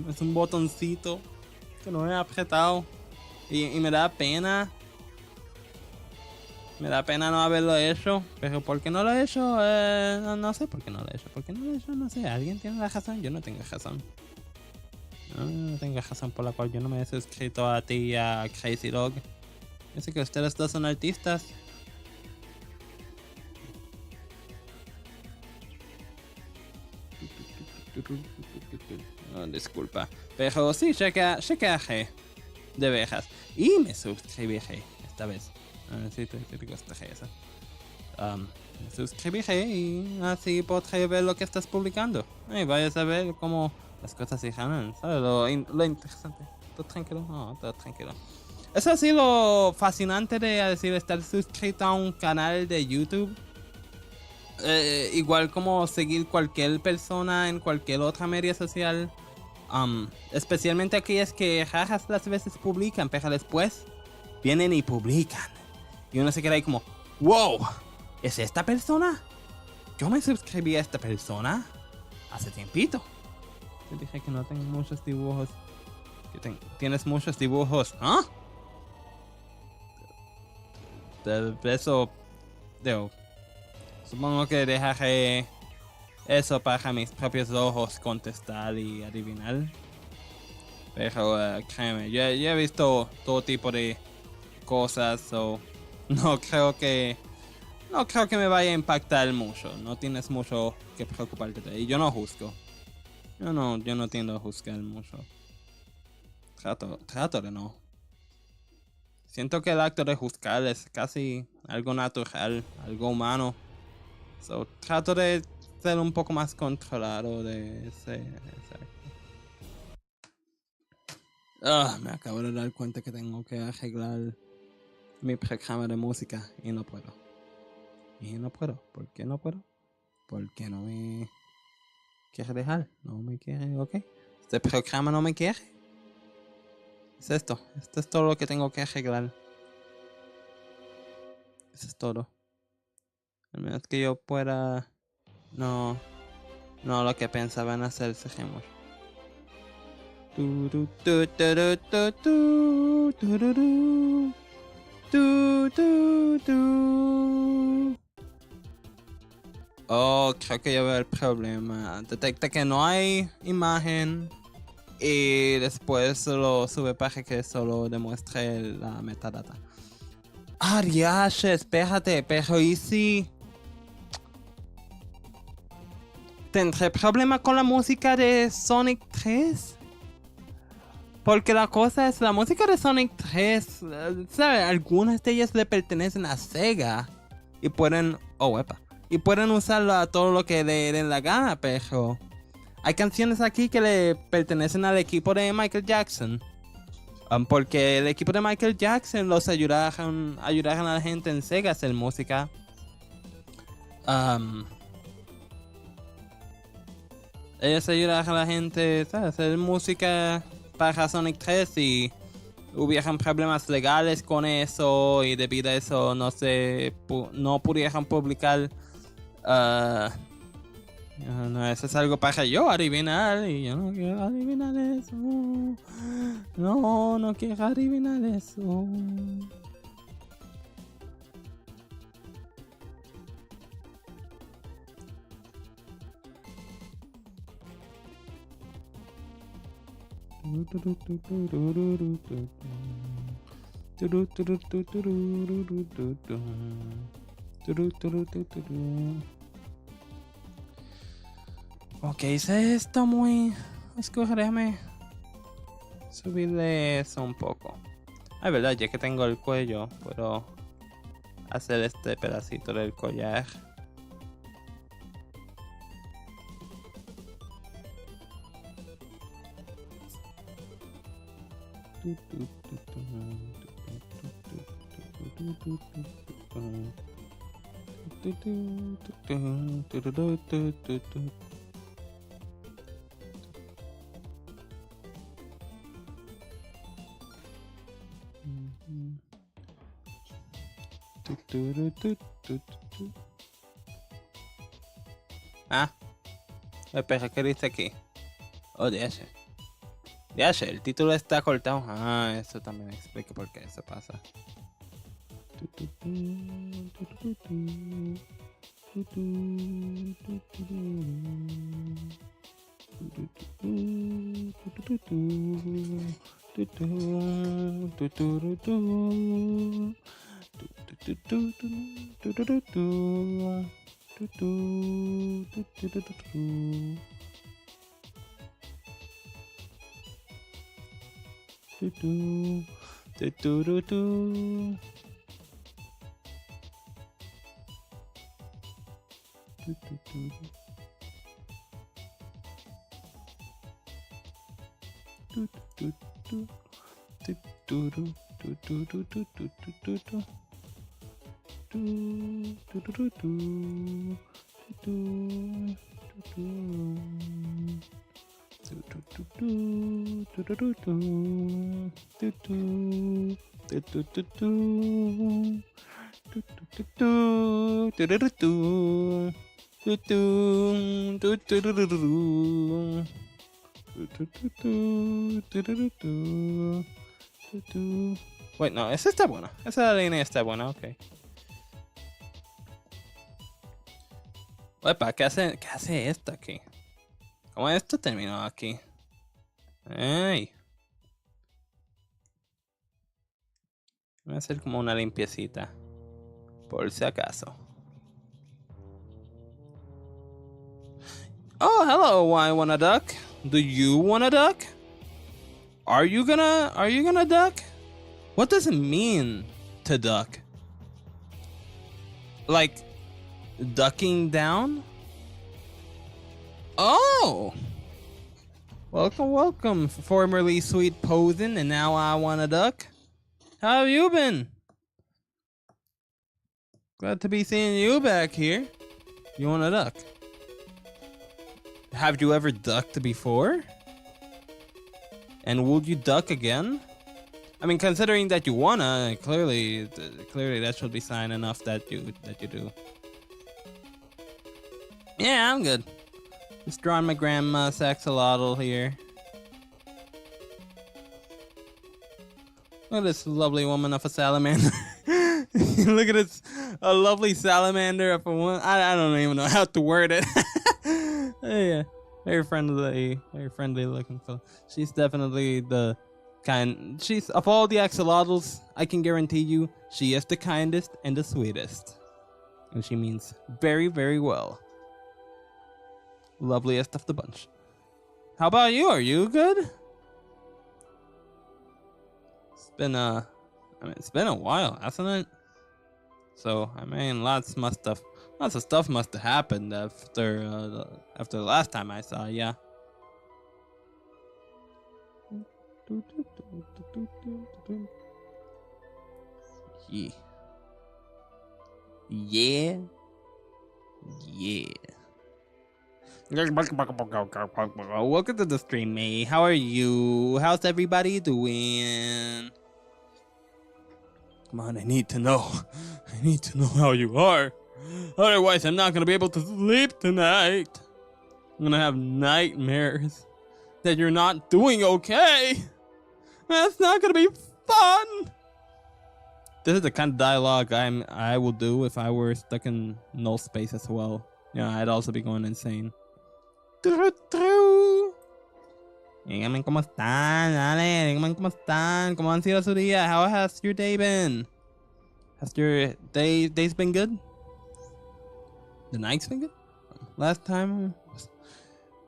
Speaker 1: Es un botoncito que no he apretado. Y me da pena. Me da pena no haberlo hecho. Pero ¿por qué no lo he hecho? No sé por qué no lo he hecho. ¿Por qué no lo he hecho? No sé. ¿Alguien tiene la razón? Yo no tengo razón. No tengo razón por la cual yo no me he suscrito a ti y a Crazy Dog. Yo sé que ustedes dos son artistas. Oh, disculpa. Pero sí, chequearé. De veras. Y me suscribiré esta vez. Sí, te gustaría eso. Me suscribiré y así podré ver lo que estás publicando. Y vayas a ver cómo las cosas se ganan. ¿Sabes? Lo interesante. Todo tranquilo. No, todo tranquilo. Eso ha sido lo fascinante de decir estar suscrito a un canal de YouTube. Igual como seguir cualquier persona en cualquier otra media social. Especialmente aquellas que raras las veces publican, pero después vienen y publican. Y uno se queda ahí como, wow, ¿es esta persona? Yo me suscribí a esta persona hace tiempito. Te dije que no tengo muchos dibujos. Tienes muchos dibujos, ¿ah? De eso, digo, supongo que dejaré eso para mis propios ojos contestar y adivinar. Pero créeme, yo he visto todo tipo de cosas, so no creo que me vaya a impactar mucho. No tienes mucho que preocuparte de. Y yo no juzgo. Yo no tiendo a juzgar mucho. Trato de no. Siento que el acto de juzgar es casi algo natural, algo humano. So, trato de ser un poco más controlado de ese acto. Me acabo de dar cuenta que tengo que arreglar mi programa de música y no puedo. ¿Por qué no puedo? Porque no me quiere dejar. No me quiere, ok. Este programa no me quiere. Es esto. Esto es todo lo que tengo que arreglar. Eso es todo. Al menos que yo pueda... No, lo que pensaban hacer, seguimos. Oh, creo que ya veo el problema. Detecta que no hay imagen y después lo sube para que solo demuestre la metadata. Riache, espérate, pero ¿y si tendré problema con la música de Sonic 3? Porque la cosa es, la música de Sonic 3, ¿sabes? Algunas de ellas le pertenecen a Sega y pueden, y pueden usarlo a todo lo que le den la gana, pero hay canciones aquí que le pertenecen al equipo de Michael Jackson. Porque el equipo de Michael Jackson los ayudaron a la gente en Sega a hacer música. Ellos ayudaron a la gente, ¿sabes? A hacer música para Sonic 3 y hubieron problemas legales con eso y debido a eso no pudieron publicar. No, eso es algo para yo adivinar y yo no quiero adivinar eso. No quiero adivinar eso. Ok, hice esto muy... Déjame subirle eso un poco. Es verdad, ya que tengo el cuello, puedo hacer este pedacito del collar. Espera, ¿qué dice aquí? Oh, el título está cortado. Eso también explica por qué eso pasa. Bueno, esa está buena. Esa línea está buena, ok. Opa, ¿qué hace esto aquí? ¿Cómo esto terminó aquí? Ay. Voy a hacer como una limpiecita. Por si acaso. Oh, hello, I wanna duck. Do you wanna duck? Are you gonna duck? What does it mean to duck? Like ducking down? Oh! Welcome, welcome. Formerly sweet posing, and now I wanna duck. How have you been? Glad to be seeing you back here. You wanna duck? Have you ever ducked before? And would you duck again? I mean, considering that you wanna, clearly that should be sign enough that you do. Yeah, I'm good. Just drawing my grandma's axolotl here. Look at this lovely woman of a salamander. Look at this, a lovely salamander of a woman. I don't even know how to word it. Yeah, very friendly looking fellow. She's definitely the kind. She's of all the axolotls, I can guarantee you, she is the kindest and the sweetest, and she means very, very well. Loveliest of the bunch. How about you? Are you good? It's been a while, hasn't it? So I mean, lots of stuff must have happened after the last time I saw ya. Yeah. Yeah. Yeah. Welcome to the stream, mate. How are you? How's everybody doing? Come on, I need to know. I need to know how you are. Otherwise, I'm not gonna be able to sleep tonight. I'm gonna have nightmares that you're not doing okay. That's not gonna be fun. This is the kind of dialogue I will do if I were stuck in null space as well. Yeah, I'd also be going insane. Díganme cómo están, dale, díganme cómo están, cómo han sido su día, how has your day been? Has your days been good? The night's been good? Last time was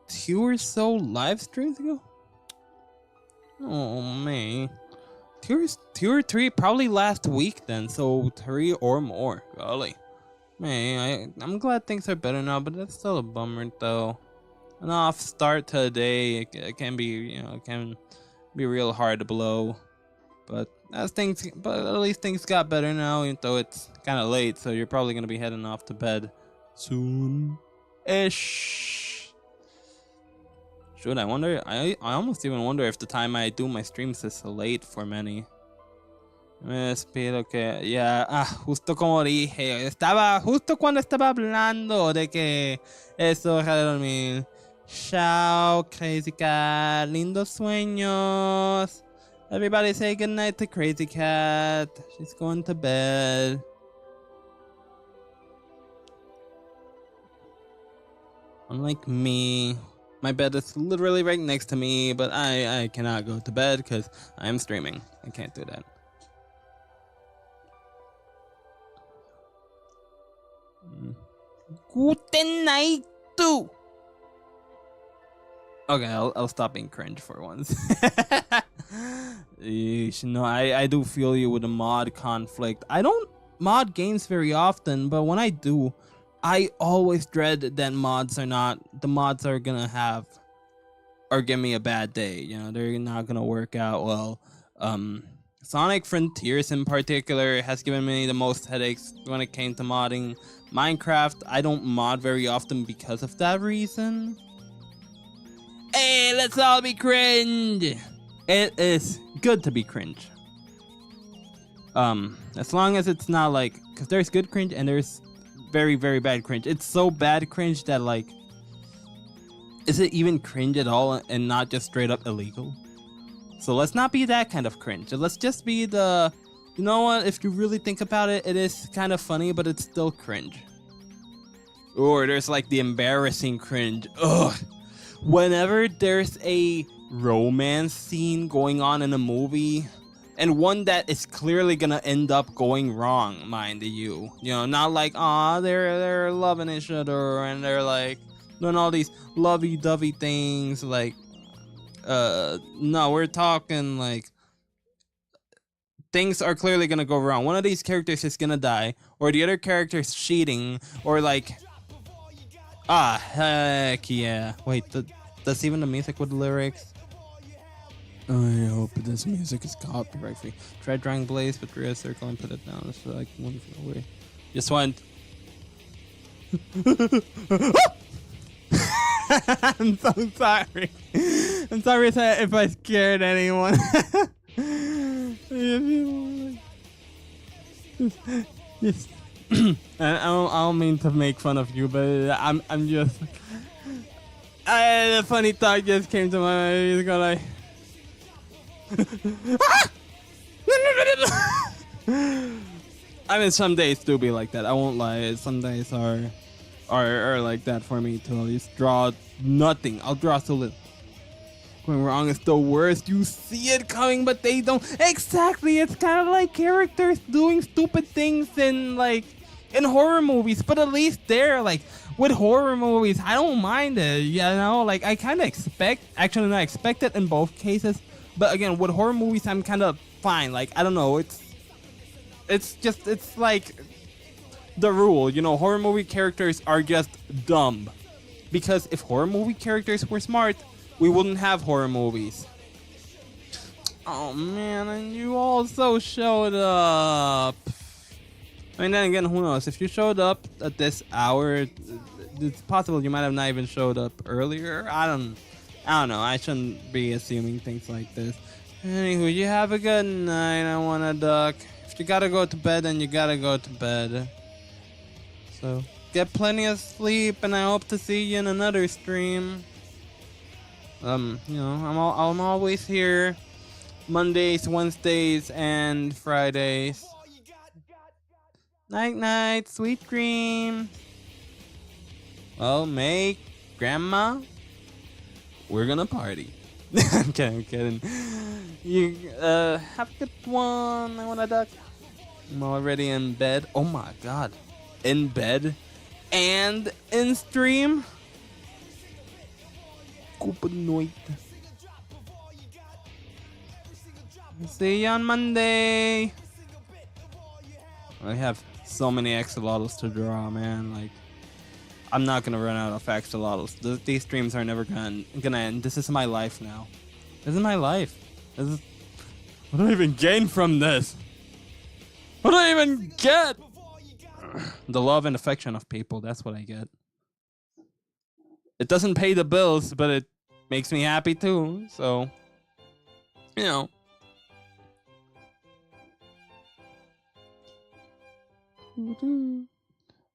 Speaker 1: 2 or so live streams ago? Oh man. 2 or 3 probably last week then, so 3 or more. Golly. Man, I'm glad things are better now, but that's still a bummer though. An off start to the day, it can be, it can be real hard to blow. But at least things got better now, even though it's kind of late, so you're probably gonna be heading off to bed soon-ish. Should I wonder? I almost even wonder if the time I do my streams is late for many. Espero que ya, justo como dije, justo cuando estaba hablando de que es hora de dormir. Ciao, Crazy Cat. Lindos sueños. Everybody say goodnight to Crazy Cat. She's going to bed. Unlike me, my bed is literally right next to me, but I cannot go to bed because I am streaming. I can't do that. Guten night, too. Okay, I'll stop being cringe for once. No, I do feel you with the mod conflict. I don't mod games very often, but when I do, I always dread that the mods are gonna have or give me a bad day. They're not gonna work out well. Sonic Frontiers in particular has given me the most headaches when it came to modding. Minecraft, I don't mod very often because of that reason. Hey, let's all be cringe. It is good to be cringe. As long as it's not like, because there's good cringe and there's very, very bad cringe. It's so bad cringe that like, is it even cringe at all and not just straight up illegal? So let's not be that kind of cringe. Let's just be the, you know what, if you really think about it, it is kind of funny, but it's still cringe. Or there's like the embarrassing cringe. Ugh. Whenever there's a romance scene going on in a movie, and one that is clearly gonna end up going wrong, mind you. Not like, they're loving each other and they're like doing all these lovey-dovey things, like, no, we're talking like things are clearly gonna go wrong. One of these characters is gonna die, or the other character is cheating, or like, heck yeah. Wait, that's even the music with the lyrics? I hope this music is copyright free. Try drawing Blaze, but create a circle and put it down. It's like one away. Just went. I'm so sorry. I'm sorry if I scared anyone. Just, I don't mean to make fun of you, but I'm just. A funny thought just came to my mind. He's going like. I mean, some days do be like that. I won't lie. Some days are like that for me too. I'll just draw nothing. I'll draw so little. Going wrong is the worst. You see it coming, but they don't. Exactly. It's kind of like characters doing stupid things in horror movies. But at least they're like with horror movies, I don't mind it. You know, like I kind of expect. Actually, not expect it in both cases. But again, with horror movies, I'm kind of fine. Like, I don't know. It's like the rule. You know, horror movie characters are just dumb. Because if horror movie characters were smart, we wouldn't have horror movies. Oh, man. And you also showed up. I mean, then again, who knows? If you showed up at this hour, it's possible you might have not even showed up earlier. I don't know. I shouldn't be assuming things like this. Anywho, you have a good night. I wanna duck. If you gotta go to bed, then you gotta go to bed. So, get plenty of sleep, and I hope to see you in another stream. You know, I'm always here. Mondays, Wednesdays, and Fridays. Night, night, sweet dreams. Well, make Grandma. We're gonna party. I'm kidding. You have a good one. I wanna duck. I'm already in bed. Oh my god. In bed and in stream. Good night. See you on Monday. I have so many axolotls to draw, man. Like, I'm not gonna run out of axolotls. These streams are never gonna end. This is my life now. This is my life. What do I even gain from this? What do I even get? The love and affection of people. That's what I get. It doesn't pay the bills, but it makes me happy too. So, you know.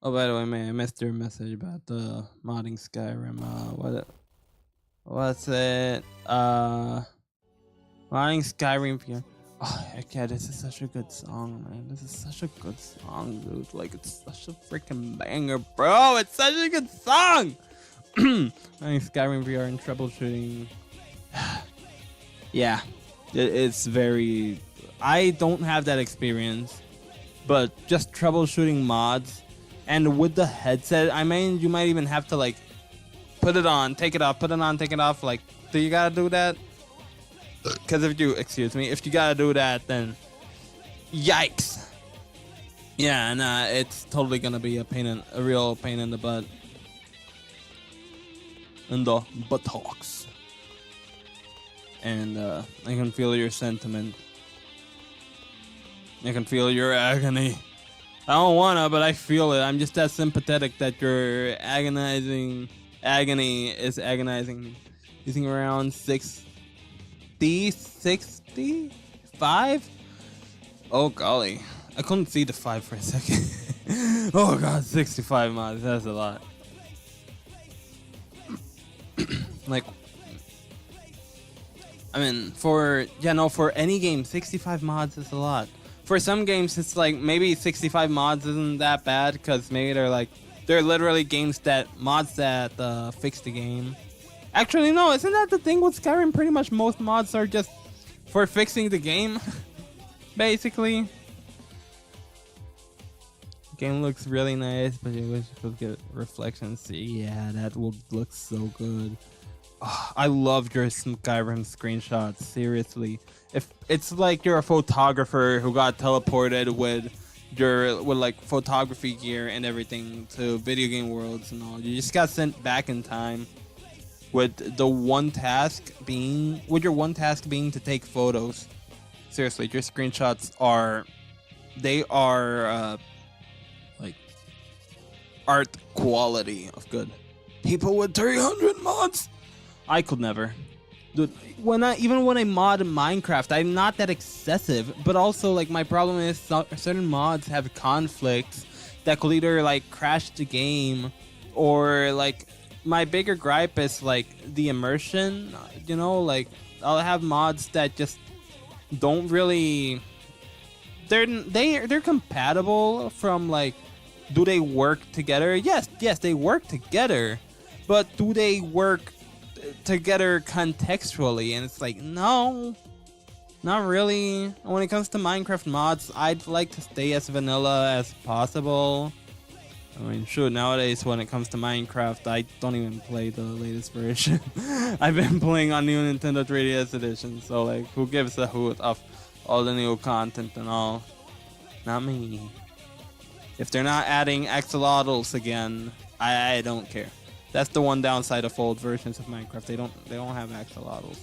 Speaker 1: Oh, by the way, man, I missed your message about the modding Skyrim. What's it? Modding Skyrim. Oh, heck yeah, this is such a good song, man. This is such a good song, dude. Like, it's such a freaking banger, bro. It's such a good song. Modding Skyrim VR and troubleshooting. Yeah, it's very. I don't have that experience, but just troubleshooting mods. And with the headset, I mean, you might even have to, like, put it on, take it off, put it on, take it off. Like, do you gotta do that? Because if you gotta do that, then yikes. Yeah, and it's totally gonna be a real pain in the butt. In the buttocks. And I can feel your sentiment. I can feel your agony. I don't wanna, but I feel it. I'm just that sympathetic that your agony is agonizing me. Using around 65? Oh golly. I couldn't see the 5 for a second. Oh god, 65 mods, that's a lot. Like, I mean, for any game, 65 mods is a lot. For some games, it's like maybe 65 mods isn't that bad because maybe they're literally mods that fix the game. Actually, no, isn't that the thing with Skyrim? Pretty much most mods are just for fixing the game, basically. Game looks really nice, but you wish you could get reflections. Yeah, that would look so good. I love your Skyrim screenshots. Seriously, if it's like you're a photographer who got teleported with like photography gear and everything to video game worlds and all, you just got sent back in time with your one task being to take photos. Seriously, your screenshots are like art quality of good. People with 300 mods. I could never. Dude, even when I mod Minecraft, I'm not that excessive, but also like my problem is certain mods have conflicts that could either like crash the game, or like my bigger gripe is like the immersion, you know, like I'll have mods that just don't really, they're compatible from like, do they work together? Yes, they work together, but do they work together contextually? And it's like, no, not really. When it comes to Minecraft mods, I'd like to stay as vanilla as possible. I mean, shoot, nowadays when it comes to Minecraft, I don't even play the latest version. I've been playing on new Nintendo 3DS edition, so like, who gives a hoot of all the new content and all? Not me. If they're not adding axolotls again, I don't care. That's the one downside of old versions of Minecraft. They don't have axolotls.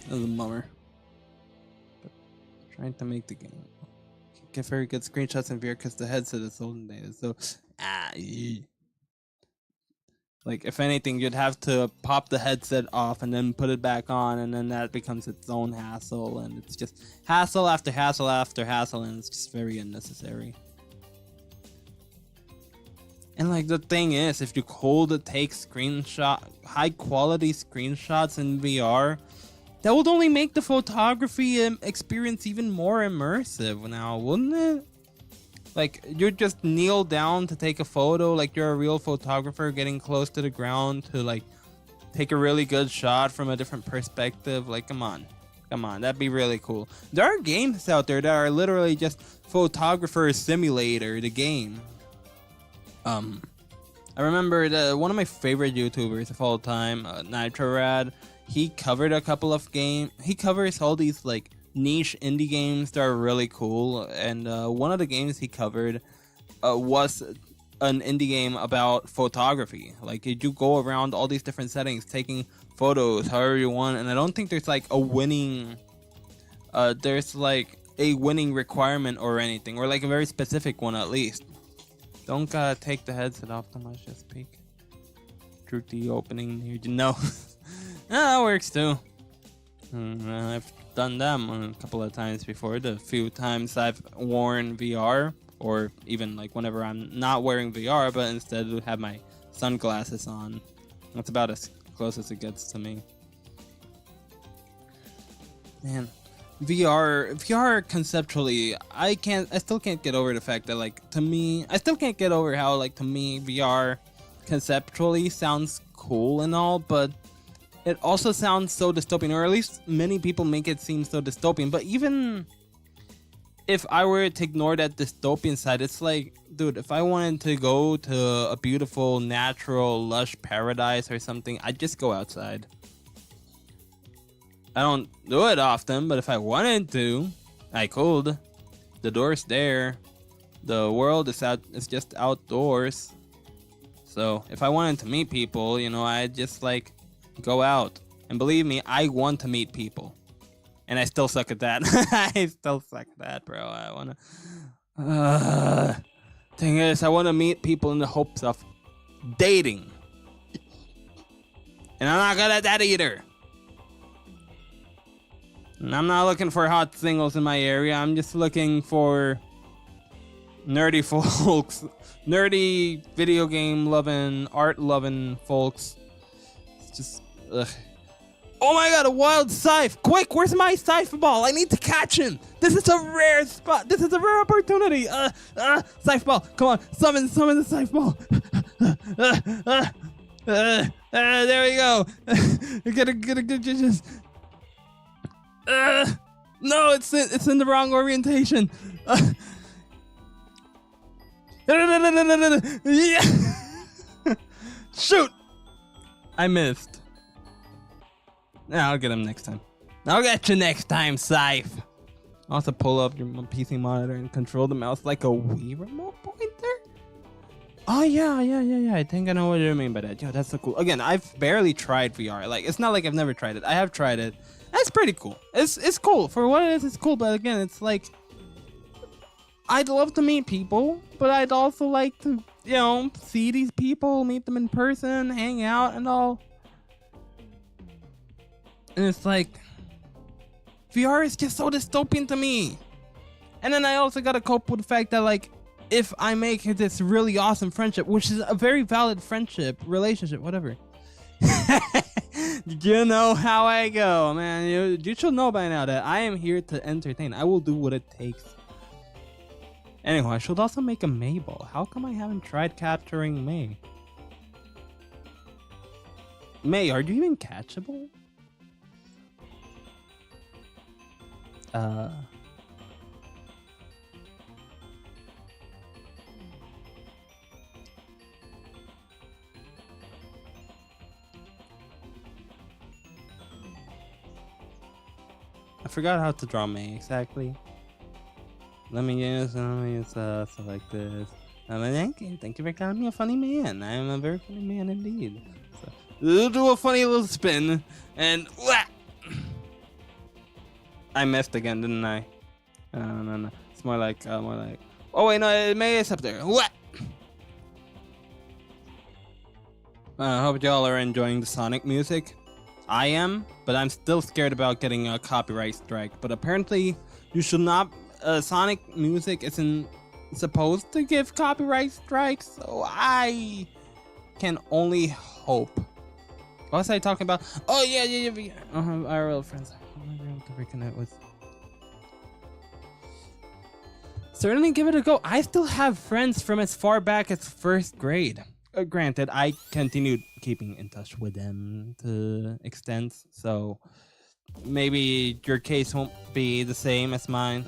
Speaker 1: That's a bummer. But trying to make the game. Get very good screenshots in VR because the headset is old and dated. So, like, if anything, you'd have to pop the headset off and then put it back on, and then that becomes its own hassle, and it's just hassle after hassle after hassle, and it's just very unnecessary. And like, the thing is, if you could take high quality screenshots in VR, that would only make the photography experience even more immersive now, wouldn't it? Like, you just kneel down to take a photo like you're a real photographer getting close to the ground to like take a really good shot from a different perspective. Like, come on, that'd be really cool. There are games out there that are literally just Photographer Simulator, the game. I remember one of my favorite YouTubers of all time, Nitrorad. He covered a couple of games. He covers all these like niche indie games that are really cool, and one of the games he covered was an indie game about photography. Like, you go around all these different settings taking photos however you want, and I don't think there's like a winning requirement or anything, or like a very specific one at least. Don't gotta take the headset off too much, just peek through the opening here. No. That works too. I've done them a couple of times before. The few times I've worn VR, or even like whenever I'm not wearing VR, but instead have my sunglasses on. That's about as close as it gets to me. Man, VR conceptually, I still can't get over the fact that like, to me, I still can't get over how like, to me, VR conceptually sounds cool and all, but it also sounds so dystopian, or at least many people make it seem so dystopian. But even if I were to ignore that dystopian side, it's like, dude, if I wanted to go to a beautiful, natural, lush paradise or something, I'd just go outside. I don't do it often, but if I wanted to, I could. The door's there. The world is just outdoors. So if I wanted to meet people, you know, I'd just like go out. And believe me, I want to meet people. And I still suck at that. I still suck at that, bro. I wanna... thing is, I wanna meet people in the hopes of dating. And I'm not good at that either. And I'm not looking for hot singles in my area. I'm just looking for nerdy folks. Nerdy video game loving, art loving folks. It's just... ugh. Oh my god, a wild scythe! Quick, where's my scythe ball? I need to catch him! This is a rare spot! This is a rare opportunity! Scythe ball! Come on, summon the scythe ball! There we go! Get a good just... no, it's in the wrong orientation! Yeah. Shoot! I missed. Nah, I'll get him next time. I'll get you next time, Scythe. Also pull up your PC monitor and control the mouse like a Wii remote pointer? Oh, yeah. I think I know what you mean by that. Yo, that's so cool. Again, I've barely tried VR. Like, it's not like I've never tried it. I have tried it. That's pretty cool. It's cool. For what it is, it's cool. But again, it's like, I'd love to meet people, but I'd also like to, you know, see these people, meet them in person, hang out and all. And it's like, VR is just so dystopian to me. And then I also gotta cope with the fact that, like, if I make this really awesome friendship, which is a very valid friendship, relationship, whatever. You know how I go, man. You should know by now that I am here to entertain. I will do what it takes. Anyway, I should also make a May ball. How come I haven't tried capturing May? May, are you even catchable? I forgot how to draw May exactly. Let me use stuff like this. Thank you for calling me a funny man. I am a very funny man indeed. So, we'll do a funny little spin and I missed again, didn't I? No. It's more like. Oh wait, no, May is up there. What? I hope y'all are enjoying the Sonic music. I am, but I'm still scared about getting a copyright strike. But apparently, you should not. Sonic music isn't supposed to give copyright strikes, so I can only hope. What was I talking about? Oh yeah. IRL friends. To reconnect with. Certainly give it a go. I still have friends from as far back as first grade. Granted, I continued keeping in touch with them to extents, so maybe your case won't be the same as mine.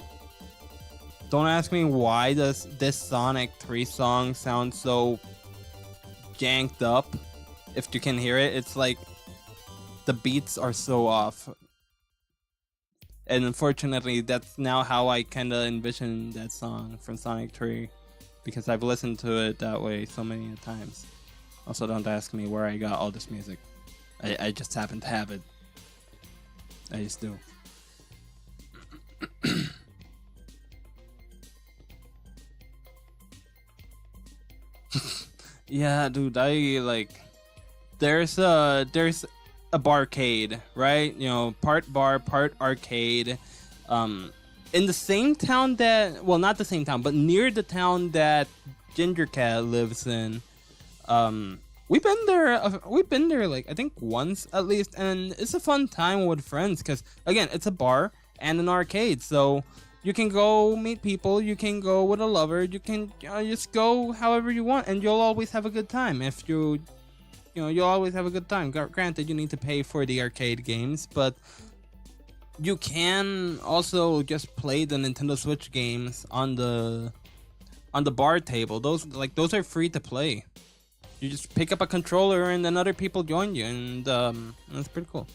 Speaker 1: Don't ask me why does this Sonic 3 song sound so janked up. If you can hear it, it's like the beats are so off. And unfortunately, that's now how I kind of envision that song from Sonic 3. Because I've listened to it that way so many times. Also, don't ask me where I got all this music. I just happen to have it. I just do. Yeah, dude, there's a barcade, right? You know, part bar, part arcade. In the same town that, well, not the same town, but near the town that Ginger Cat lives in. We've been there like I think once at least, and it's a fun time with friends because again, it's a bar and an arcade, so you can go meet people, you can go with a lover, you can just go however you want, and you'll always have a good time. If you'll always have a good time. Granted, you need to pay for the arcade games, but you can also just play the Nintendo Switch games on the bar table. Those are free to play. You just pick up a controller and then other people join you, and that's pretty cool.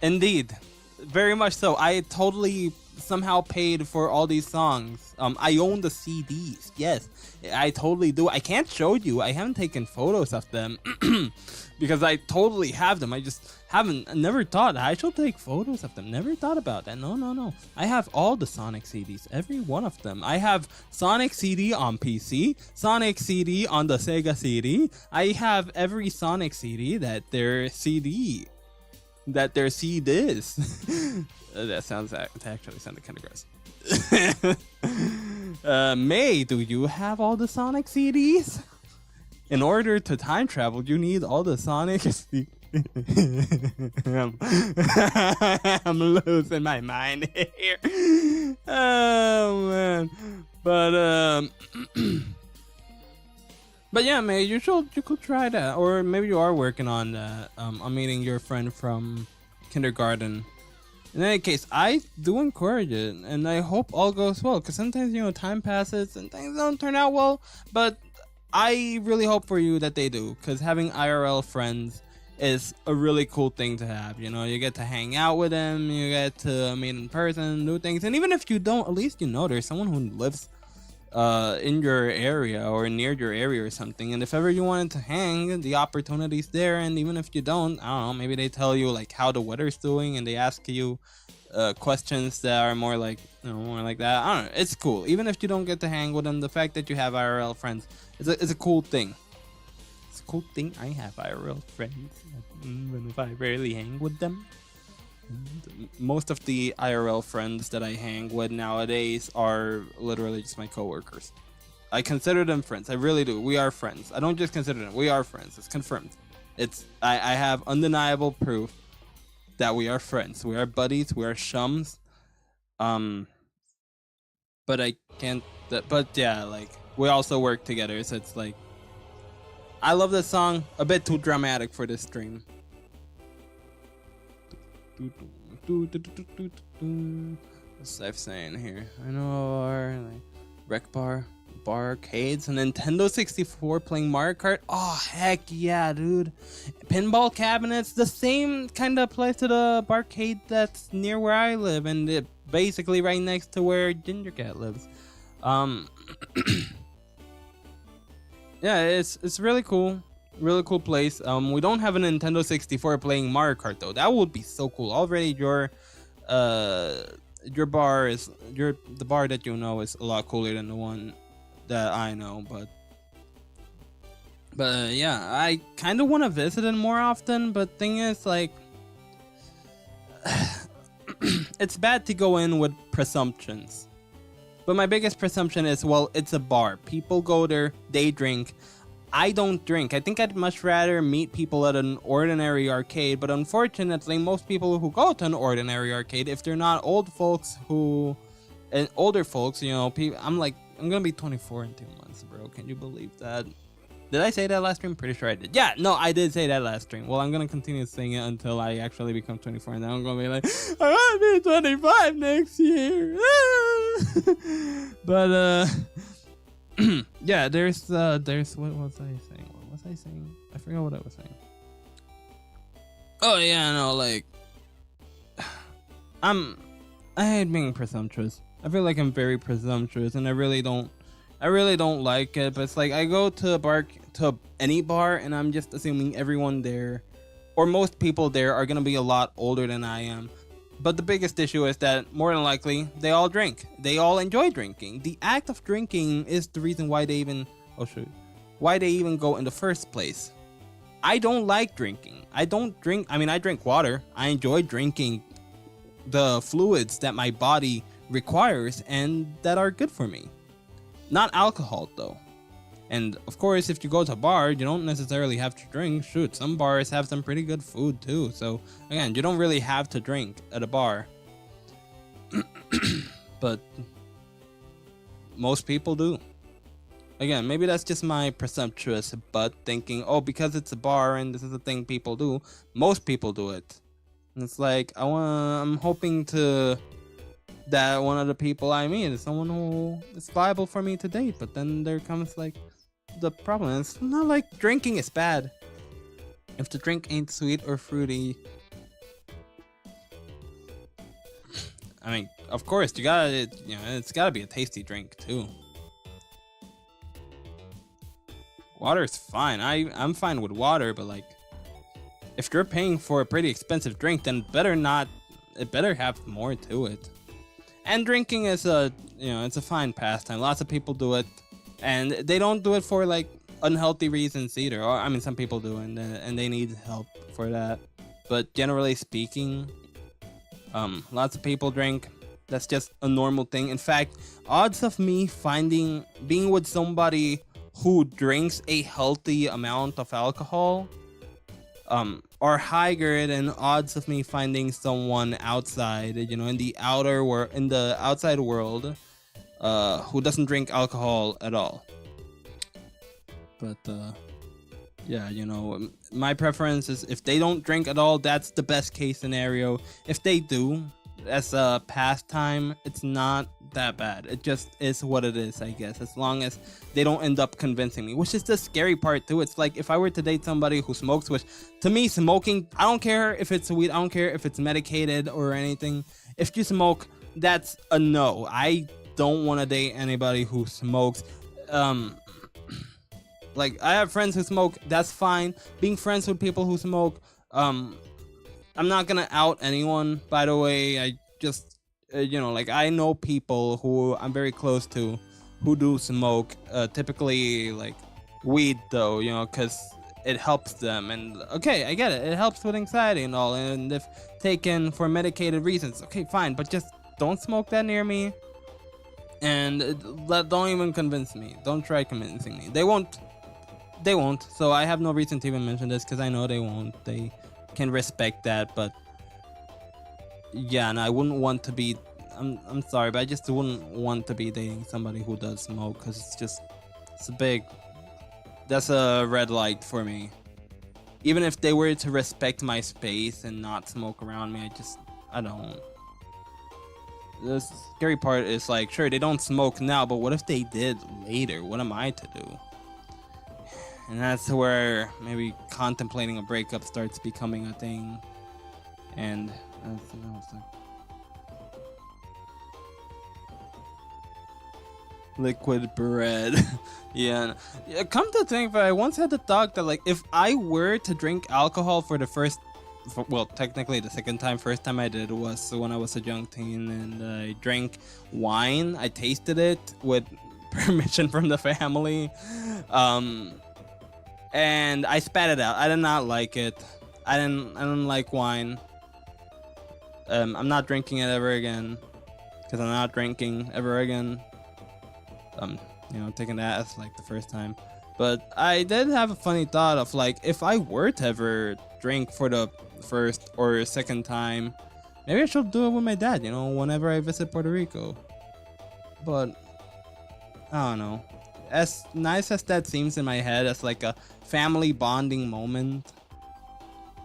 Speaker 1: Indeed, very much so. I totally somehow paid for all these songs. I own the CDs. Yes, I totally do. I can't show you. I haven't taken photos of them because I totally have them. I just never thought I should take photos of them. Never thought about that. No. I have all the Sonic CDs, every one of them. I have Sonic CD on PC, Sonic CD on the Sega CD. I have every Sonic CD that their CD is. That actually sounded kind of gross. May, do you have all the Sonic CDs? In order to time travel, you need all the Sonic CDs. I'm losing my mind here. Oh man, but yeah, May, you could try that, or maybe you are working on that. On meeting your friend from kindergarten. In any case, I do encourage it, and I hope all goes well. Because sometimes time passes and things don't turn out well. But I really hope for you that they do, because having IRL friends is a really cool thing to have. You know, you get to hang out with them, you get to meet in person, do things, and even if you don't, at least you know there's someone who lives in your area or near your area or something, and if ever you wanted to hang, the opportunity's there. And even if you don't, I don't know, maybe they tell you like how the weather's doing, and they ask you questions that are more like, you know, more like that. I don't know, it's cool. Even if you don't get to hang with them, the fact that you have IRL friends is a cool thing. It's a cool thing. I have IRL friends, even if I rarely hang with them. Most of the IRL friends that I hang with nowadays are literally just my coworkers. I consider them friends. I really do. We are friends. I don't just consider them. We are friends. It's confirmed. I have undeniable proof that we are friends. We are buddies. We are chums. But I can't. But yeah, like we also work together. So it's like, I love this song. A bit too dramatic for this stream. What's I've saying here? I know our like rec bar arcades, a Nintendo 64 playing Mario Kart. Oh heck yeah, dude! Pinball cabinets. The same kind of applies to the barcade that's near where I live, and it basically right next to where Ginger Cat lives. Yeah, it's really cool. Really cool place. We don't have a Nintendo 64 playing Mario Kart though. That would be so cool. Already your bar is the bar that you know is a lot cooler than the one that I know. But yeah, I kind of want to visit it more often. But thing is, like, it's bad to go in with presumptions. But my biggest presumption is, well, it's a bar. People go there, they drink. I don't drink. I think I'd much rather meet people at an ordinary arcade, but unfortunately, most people who go to an ordinary arcade, if they're not old folks and older folks, you know, I'm gonna be 24 in 2 months, bro. Can you believe that? Did I say that last stream? Pretty sure I did. Yeah, no, I did say that last stream. Well, I'm gonna continue saying it until I actually become 24, and then I'm gonna be like, I want to be 25 next year. But yeah, there's what was I saying? What was I saying? I forgot what I was saying. Oh yeah, no, like I hate being presumptuous. I feel like I'm very presumptuous, and I really don't like it. But it's like I go to any bar, and I'm just assuming everyone there, or most people there, are gonna be a lot older than I am. But the biggest issue is that more than likely they all drink. They all enjoy drinking. The act of drinking is the reason why they even go in the first place. I don't like drinking. I don't drink. I mean, I drink water. I enjoy drinking the fluids that my body requires and that are good for me. Not alcohol though. And of course, if you go to a bar, you don't necessarily have to drink. Shoot, some bars have some pretty good food too. So again, you don't really have to drink at a bar. But most people do. Again, maybe that's just my presumptuous butt thinking, oh, because it's a bar and this is a thing people do, most people do it. And it's like, I'm hoping that one of the people I meet is someone who is viable for me to date. But then there comes like the problem. It's not like drinking is bad. If the drink ain't sweet or fruity, I mean, of course it's gotta be a tasty drink too. Water's fine. I'm fine with water, but like, if you're paying for a pretty expensive drink, then it better have more to it. And drinking is it's a fine pastime. Lots of people do it, and they don't do it for like unhealthy reasons either. Or I mean, some people do, and they need help for that. But generally speaking, lots of people drink. That's just a normal thing. In fact, odds of me being with somebody who drinks a healthy amount of alcohol are higher than odds of me finding someone outside, in the outside world, who doesn't drink alcohol at all. But yeah, my preference is if they don't drink at all, that's the best case scenario. If they do, as a pastime, it's not that bad. It just is what it is, I guess, as long as they don't end up convincing me, which is the scary part too. It's like if I were to date somebody who smokes, which to me, smoking, I don't care if it's weed, I don't care if it's medicated or anything. If you smoke, that's a no. I don't want to date anybody who smokes. Like, I have friends who smoke, that's fine. Being friends with people who smoke, I'm not gonna out anyone, by the way. I just, like, I know people who I'm very close to who do smoke, typically, like, weed, though, because it helps them. And, okay, I get it. It helps with anxiety and all. And if taken for medicated reasons, okay, fine. But just don't smoke that near me. And don't even convince me. Don't try convincing me. They won't. So I have no reason to even mention this because I know they won't. They can respect that, but yeah, and I wouldn't want to be. I'm sorry, but I just wouldn't want to be dating somebody who does smoke because that's a red light for me. Even if they were to respect my space and not smoke around me, I don't. The scary part is like, sure, they don't smoke now, but what if they did later? What am I to do? And that's where maybe contemplating a breakup starts becoming a thing. And liquid bread. Yeah, come to think of it, I once had the thought that, like, if I were to drink alcohol for the technically the second time. First time I did was when I was a young teen, and I drank wine. I tasted it with permission from the family. And I spat it out. I did not like it. I didn't like wine. I'm not drinking it ever again. Because I'm not drinking ever again. Taking that as like the first time. But I did have a funny thought of, like, if I were to ever drink for the first or second time, maybe I should do it with my dad, whenever I visit Puerto Rico. But I don't know. As nice as that seems in my head as like a family bonding moment,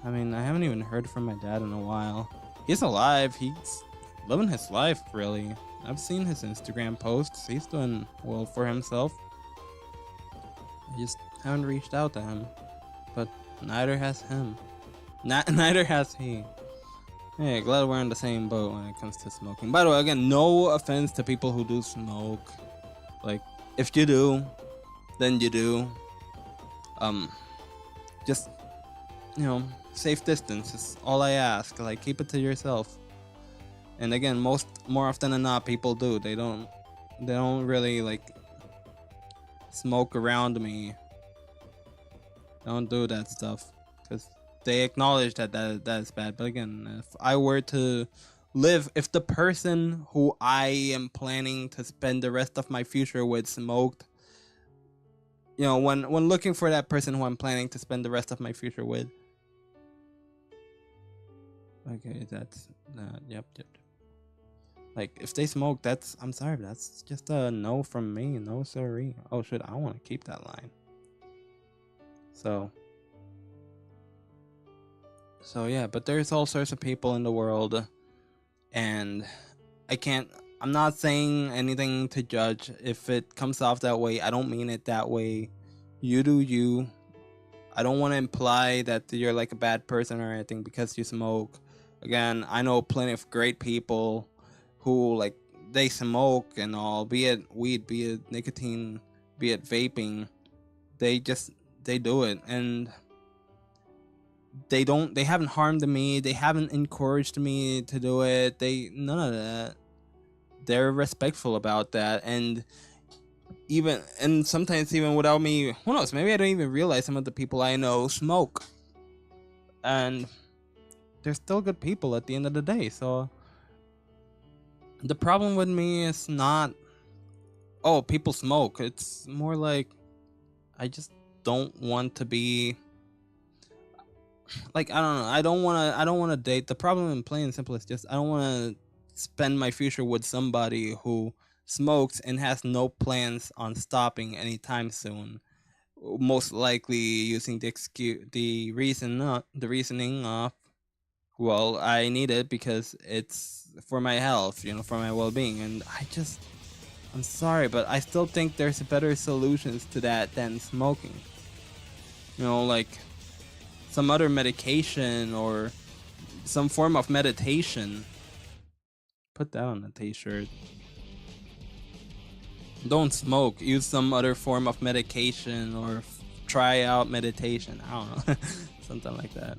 Speaker 1: I mean, I haven't even heard from my dad in a while. He's alive. He's living his life, really. I've seen his Instagram posts. He's doing well for himself. I just haven't reached out to him. But neither has him. Neither has he. Hey, glad we're in the same boat when it comes to smoking. By the way, again, no offense to people who do smoke. Like, if you do, then you do. Just, safe distance is all I ask. Like, keep it to yourself. And again, more often than not, people do. They don't really, like, smoke around me. Don't do that stuff, because they acknowledge that is bad. But again, if I were to if the person who I am planning to spend the rest of my future with smoked, when looking for that person who I'm planning to spend the rest of my future with. Okay, that's yep. Like, if they smoke, I'm sorry, that's just a no from me. No sorry. Oh shit, I want to keep that line. So yeah, but there's all sorts of people in the world, and I'm not saying anything to judge. If it comes off that way, I don't mean it that way. You do you. I don't want to imply that you're like a bad person or anything because you smoke. Again, I know plenty of great people who, like, they smoke and all, be it weed, be it nicotine, be it vaping. They do it, and they haven't harmed me. They haven't encouraged me to do it. None of that. They're respectful about that, and sometimes even without me, who knows, maybe I don't even realize some of the people I know smoke, and they're still good people at the end of the day. So the problem with me is not, oh, people smoke. It's more like, I just don't want to be, like, I don't know. I don't want to date. The problem, in plain and simple, is just I don't want to spend my future with somebody who smokes and has no plans on stopping anytime soon. Most likely using the reasoning of, well, I need it because it's for my health, you know, for my well-being. And I'm sorry, but I still think there's better solutions to that than smoking. You know, like some other medication or some form of meditation. Put that on a t-shirt. Don't smoke. Use some other form of medication or try out meditation. I don't know. Something like that.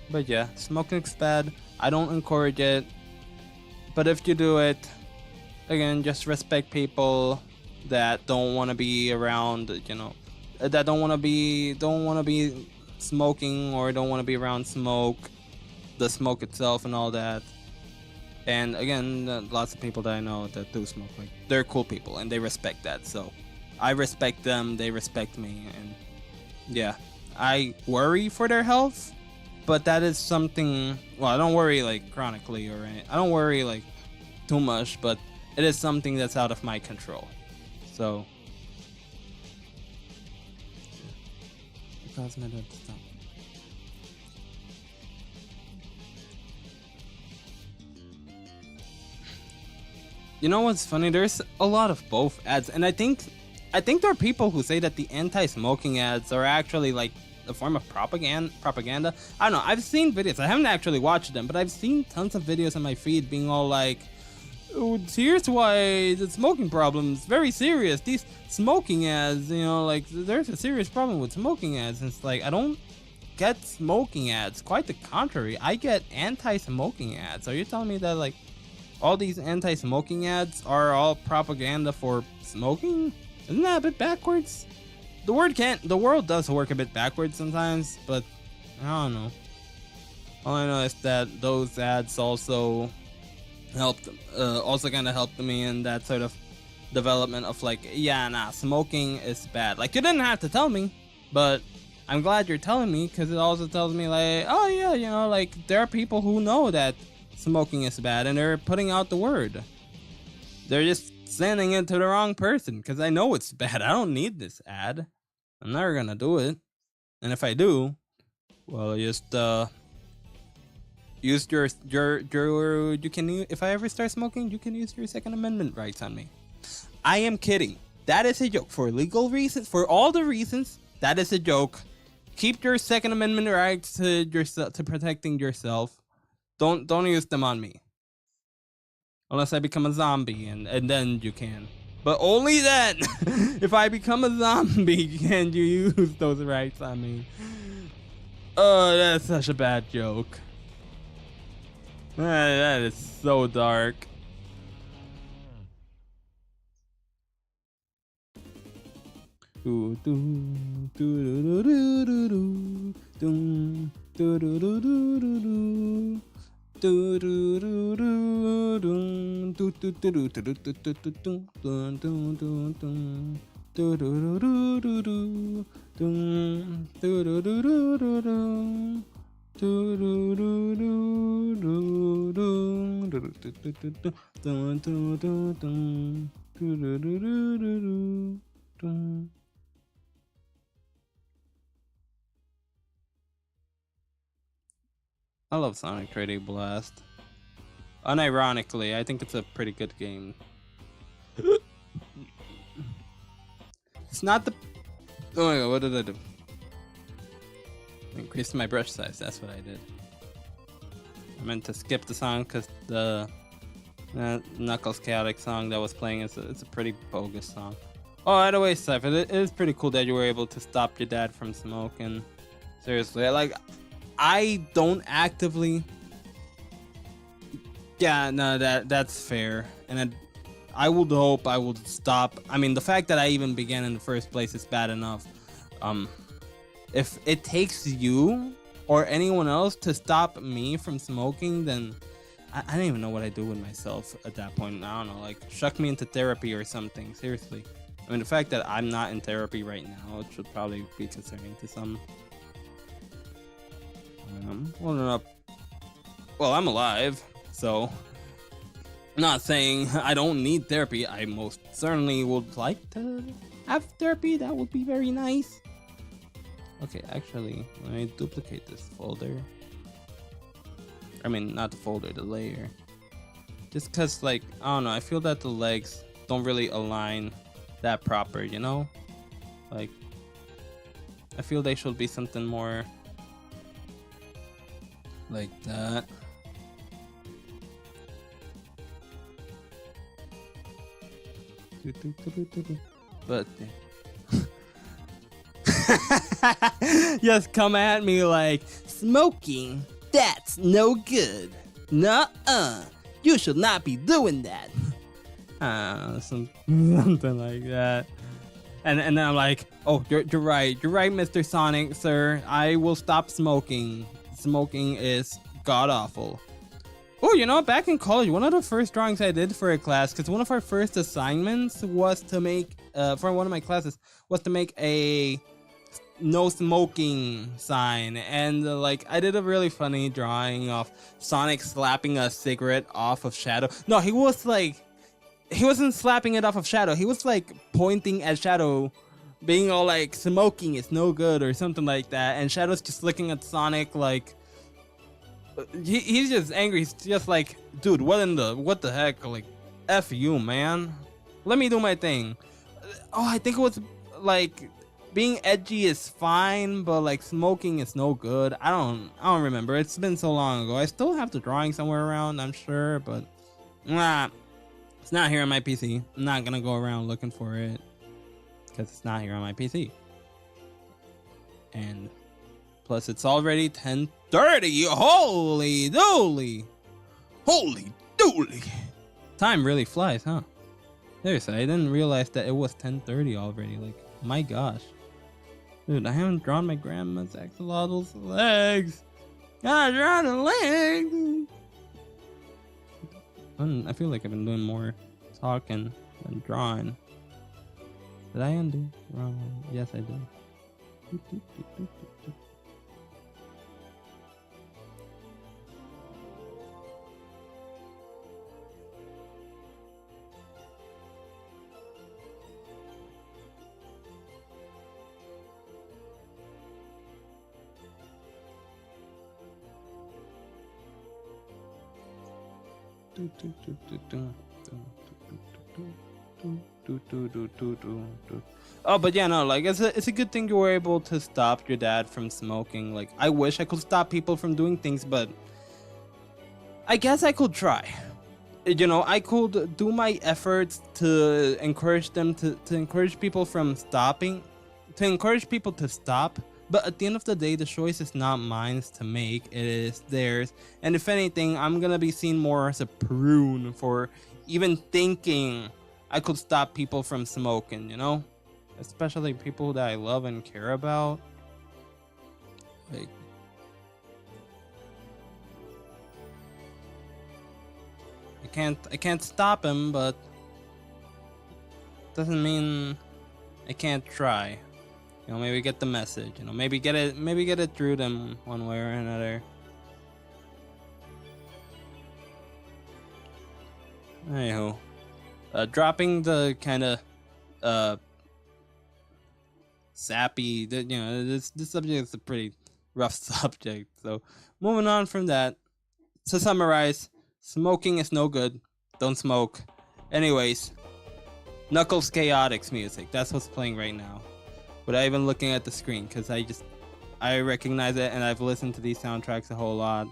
Speaker 1: But yeah, smoking's bad. I don't encourage it. But if you do it, again, just respect people that don't want to be around, you know, that don't want to be smoking or don't want to be around smoke, the smoke itself and all that. And again, lots of people that I know that do smoke, like, they're cool people and they respect that. So I respect them, they respect me, and yeah, I worry for their health, but that is something, well, I don't worry like chronically or anything. I don't worry like too much, but it is something that's out of my control. So because my dad stopped. You know what's funny? There's a lot of both ads, and I think there are people who say that the anti-smoking ads are actually like a form of propaganda. I don't know. I've seen videos. I haven't actually watched them, but I've seen tons of videos on my feed being all like, oh, here's why the smoking problem is very serious. These smoking ads, you know, like there's a serious problem with smoking ads. And it's like, I don't get smoking ads. Quite the contrary. I get anti-smoking ads. Are you telling me that like all these anti-smoking ads are all propaganda for smoking? Isn't that a bit backwards? The world does work a bit backwards sometimes, but I don't know. All I know is that those ads also helped, also kind of helped me in that sort of development of like, yeah, nah, smoking is bad. Like, you didn't have to tell me, but I'm glad you're telling me, because it also tells me like, oh yeah, you know, like there are people who know that smoking is bad and they're putting out the word. They're just sending it to the wrong person, because I know it's bad. I don't need this ad. I'm never gonna do it. And if I do, well, just use your you can, if I ever start smoking, you can use your Second Amendment rights on me. I am kidding. That is a joke. For legal reasons, for all the reasons, that is a joke. Keep your Second Amendment rights to yourself, to protecting yourself. Don't use them on me. Unless I become a zombie, and then you can. But only then, if I become a zombie, can you use those rights on me. Oh, that's such a bad joke. That is so dark. I love Sonic 3D Blast. Unironically, I think it's a pretty good game. It's not the... Oh my god, what did I do? I increased my brush size, that's what I did. I meant to skip the song because the Knuckles Chaotic song that was playing is it's a pretty bogus song. Oh, by the way, Seth, it is pretty cool that you were able to stop your dad from smoking. Seriously, like, I don't actively... Yeah, no, that's fair. And I would hope I would stop. I mean, the fact that I even began in the first place is bad enough. If it takes you or anyone else to stop me from smoking, then I don't even know what I do with myself at that point. I don't know, like, shuck me into therapy or something. Seriously. I mean, the fact that I'm not in therapy right now, it should probably be concerning to some. Well, I'm alive. So, Not saying I don't need therapy. I most certainly would like to have therapy. That would be very nice. Okay, actually, let me duplicate this folder. I mean, not the folder, the layer. Just cause, like, I don't know, I feel that the legs don't really align that proper, you know? Like, I feel they should be something more like that. But just come at me like, smoking, that's no good. Nuh-uh. You should not be doing that. Something like that. And then I'm like, oh, you're right, Mr. Sonic, sir. I will stop smoking. Smoking is god awful. Oh, you know, back in college, one of the first drawings I did for a class, because one of our first assignments was to make, for one of my classes, was to make a no smoking sign. And like, I did a really funny drawing of Sonic slapping a cigarette off of Shadow. No, he wasn't slapping it off of Shadow. He was like pointing at Shadow, being all like, smoking is no good or something like that. And Shadow's just looking at Sonic like, he's just angry. He's just like, dude, what the heck? Like, F you, man. Let me do my thing. Oh, I think it was like, being edgy is fine, but like smoking is no good. I don't remember. It's been so long ago. I still have the drawing somewhere around, I'm sure, but it's not here on my PC. I'm not gonna go around looking for it because it's not here on my PC. And plus, it's already 10:30. Holy dooly! Holy dooly! Time really flies, huh? Seriously, I didn't realize that it was 10:30 already. Like, my gosh. Dude, I haven't drawn my grandma's axolotl's legs. Gotta draw the legs. I feel like I've been doing more talking than drawing. Did I undo? Wrong one. Yes, I did. Oh, but yeah, no, like, it's a good thing you were able to stop your dad from smoking. Like, I wish I could stop people from doing things, but I guess I could try. You know, I could do my efforts to encourage them to encourage people from stopping, to encourage people to stop. But at the end of the day, the choice is not mine to make, it is theirs. And if anything, I'm gonna be seen more as a prune for even thinking I could stop people from smoking, you know? Especially people that I love and care about. Like, I can't stop him, but doesn't mean I can't try. You know, maybe get the message. You know, maybe get it through them one way or another. Anywho, dropping the kind of sappy. You know, this subject is a pretty rough subject. So moving on from that. To summarize, smoking is no good. Don't smoke. Anyways, Knuckles Chaotix music. That's what's playing right now. Without even looking at the screen, because I recognize it and I've listened to these soundtracks a whole lot.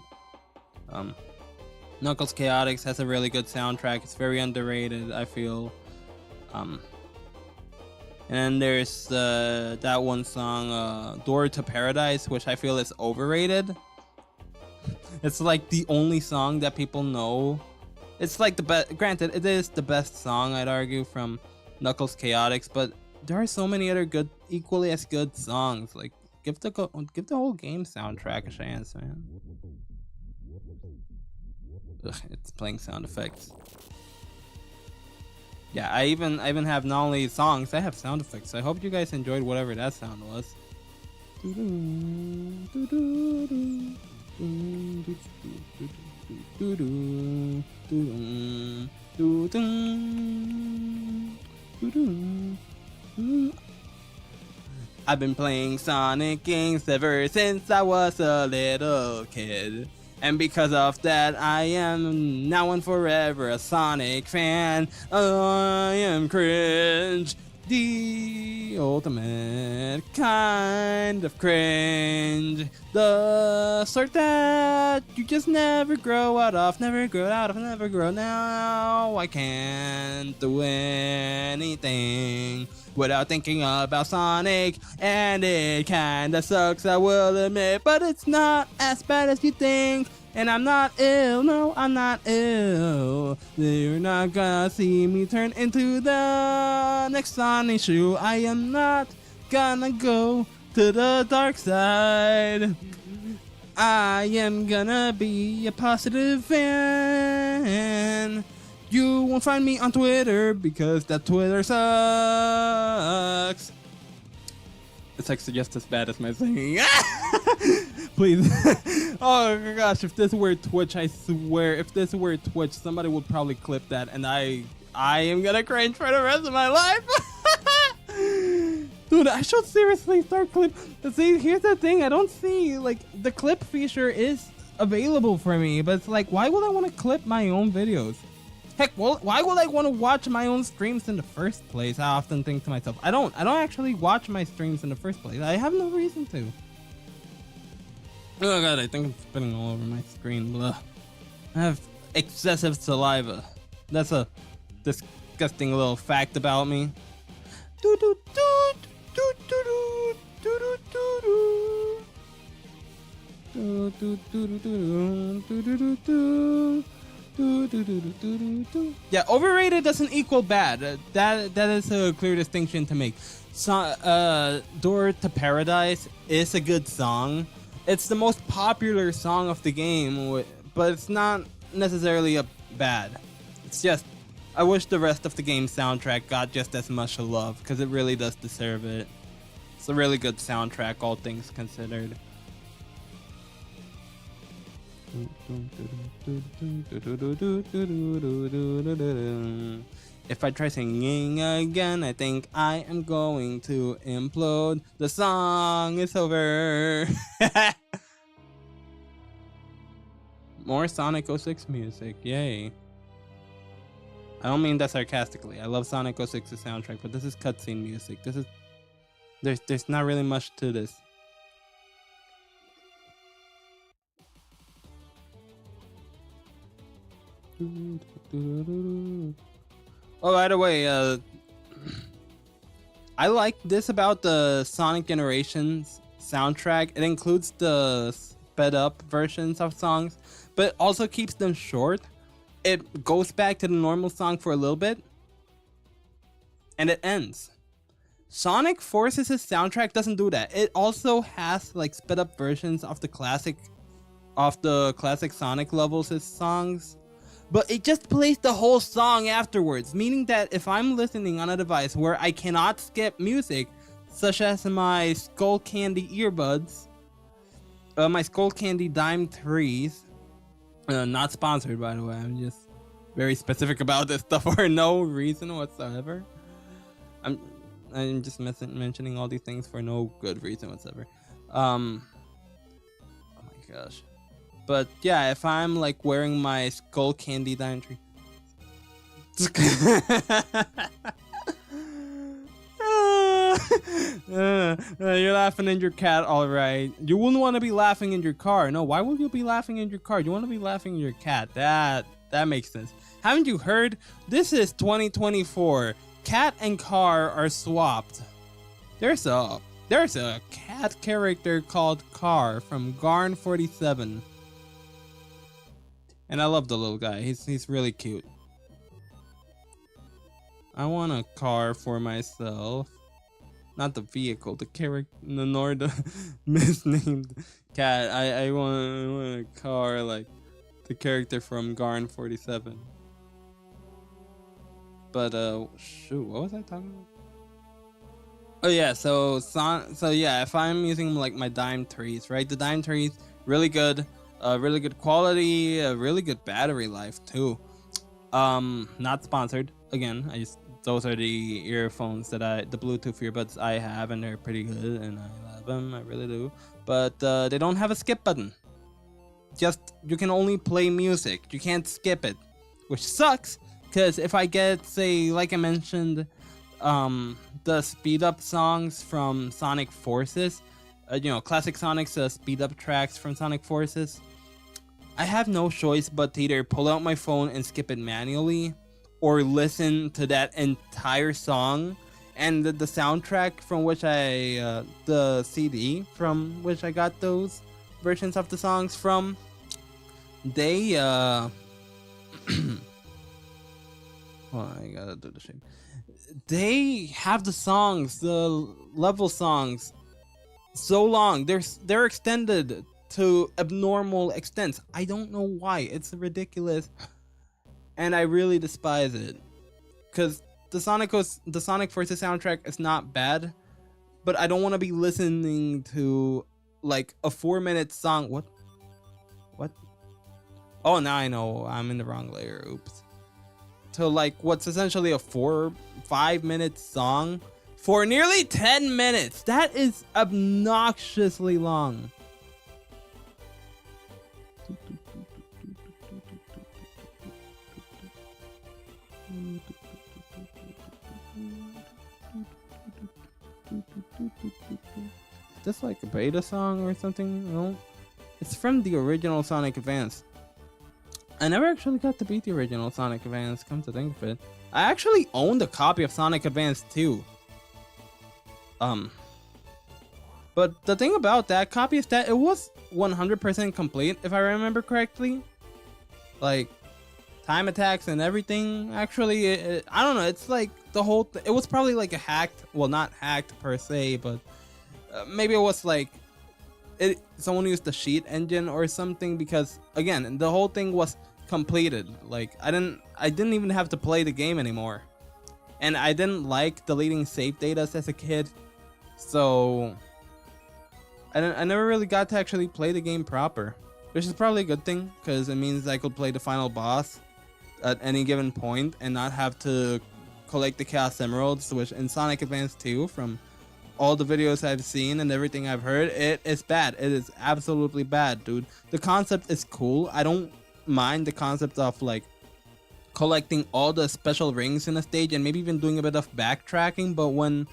Speaker 1: Knuckles Chaotix has a really good soundtrack. It's very underrated, I feel. And then there's that one song, Door to Paradise, which I feel is overrated. It's like the only song that people know. It's like the best. Granted, it is the best song, I'd argue, from Knuckles Chaotix, but there are so many other good, equally as good songs. Like, give the whole game soundtrack a chance, man. Ugh, it's playing sound effects. Yeah, I even have not only songs, I have sound effects. So I hope you guys enjoyed whatever that sound was. Doo-dum, doo-dum, doo-dum. I've been playing Sonic games ever since I was a little kid. And because of that, I am now and forever a Sonic fan. I am cringe, the ultimate kind of cringe. The sort that you just never grow out of, never grow out of, never grow. Now I can't do anything without thinking about Sonic, and it kinda sucks, I will admit, but it's not as bad as you think. And I'm not ill, no, I'm not ill. You're not gonna see me turn into the next Sonic shoe. I am not gonna go to the dark side. I am gonna be a positive fan. You won't find me on Twitter because that Twitter sucks. It's actually just as bad as my singing. Please. Oh my gosh, if this were Twitch, I swear, if this were Twitch, somebody would probably clip that and I am gonna cringe for the rest of my life. Dude, I should seriously start clip. See, here's the thing, I don't see, like, the clip feature is available for me, but it's like, why would I want to clip my own videos? Heck, well, why would I want to watch my own streams in the first place? I often think to myself, I don't actually watch my streams in the first place. I have no reason to. Oh god, I think I'm spitting all over my screen. Blah. I have excessive saliva. That's a disgusting little fact about me. Do do do do do do do do do do do do do do. Yeah, overrated doesn't equal bad. That is a clear distinction to make. So, Door to Paradise is a good song. It's the most popular song of the game, but it's not necessarily a bad. It's just, I wish the rest of the game soundtrack got just as much love, because it really does deserve it. It's a really good soundtrack, all things considered. If I try singing again, I think I am going to implode. The song is over. More Sonic 06 music, yay. I don't mean that sarcastically. I love Sonic 06's soundtrack, but this is cutscene music. This is there's not really much to this. Oh, by the way, I like this about the Sonic Generations soundtrack. It includes the sped up versions of songs, but also keeps them short. It goes back to the normal song for a little bit, and it ends. Sonic Forces' soundtrack doesn't do that. It also has like sped up versions of the classic Sonic levels' songs, but it just plays the whole song afterwards, meaning that if I'm listening on a device where I cannot skip music, such as my Skull Candy earbuds, my Skull Candy Dime 3s, not sponsored by the way, I'm just very specific about this stuff for no reason whatsoever. I'm just mentioning all these things for no good reason whatsoever. Oh my gosh. But yeah, if I'm like wearing my Skull Candy Dime 3. You're laughing in your cat, alright. You wouldn't want to be laughing in your car. No, why would you be laughing in your car? You want to be laughing in your cat. That makes sense. Haven't you heard? This is 2024. Cat and car are swapped. There's a cat character called Car from Garn 47. And I love the little guy. He's really cute. I want a car for myself. Not the vehicle, the character, nor the misnamed cat. I want a car like the character from Garn 47. But shoot, what was I talking about? Oh yeah, so yeah, if I'm using like my Dime 3s, right? The Dime 3s, really good quality, really good battery life too. Not sponsored. Again, those are the earphones the Bluetooth earbuds I have, and they're pretty good, and I love them. I really do. But they don't have a skip button. You can only play music. You can't skip it, which sucks. Because if I get, say, like I mentioned, the speed up songs from Sonic Forces, classic Sonic's speed up tracks from Sonic Forces, I have no choice but to either pull out my phone and skip it manually, or listen to that entire song. And the soundtrack from which the CD from which I got those versions of the songs from, they, well, I gotta do the shape. They have the songs, the level songs, so long. They're extended to abnormal extents. I don't know why. It's ridiculous, and I really despise it. Because the Sonic Forces soundtrack is not bad, but I don't want to be listening to like a 4-minute song. What? Oh, now I know I'm in the wrong layer. Oops. To like what's essentially a 4-5 minute song for nearly 10 minutes. That is obnoxiously long. Is this like a beta song or something? No, it's from the original Sonic Advance. I never actually got to beat the original Sonic Advance, come to think of it. I actually owned a copy of Sonic Advance 2. But the thing about that copy is that it was 100% complete, if I remember correctly. Like, time attacks and everything. Actually, I don't know, it's like the whole it was probably like a hacked, well, not hacked per se, but maybe it was like someone used the cheat engine or something, because again, the whole thing was completed. Like, I didn't even have to play the game anymore, and I didn't like deleting save data as a kid, so I never really got to actually play the game proper, which is probably a good thing, because it means I could play the final boss at any given point and not have to collect the Chaos Emeralds, which in Sonic Advance 2, from all the videos I've seen and everything I've heard, it is bad. It is absolutely bad, dude. The concept is cool. I don't mind the concept of like collecting all the special rings in a stage and maybe even doing a bit of backtracking, but when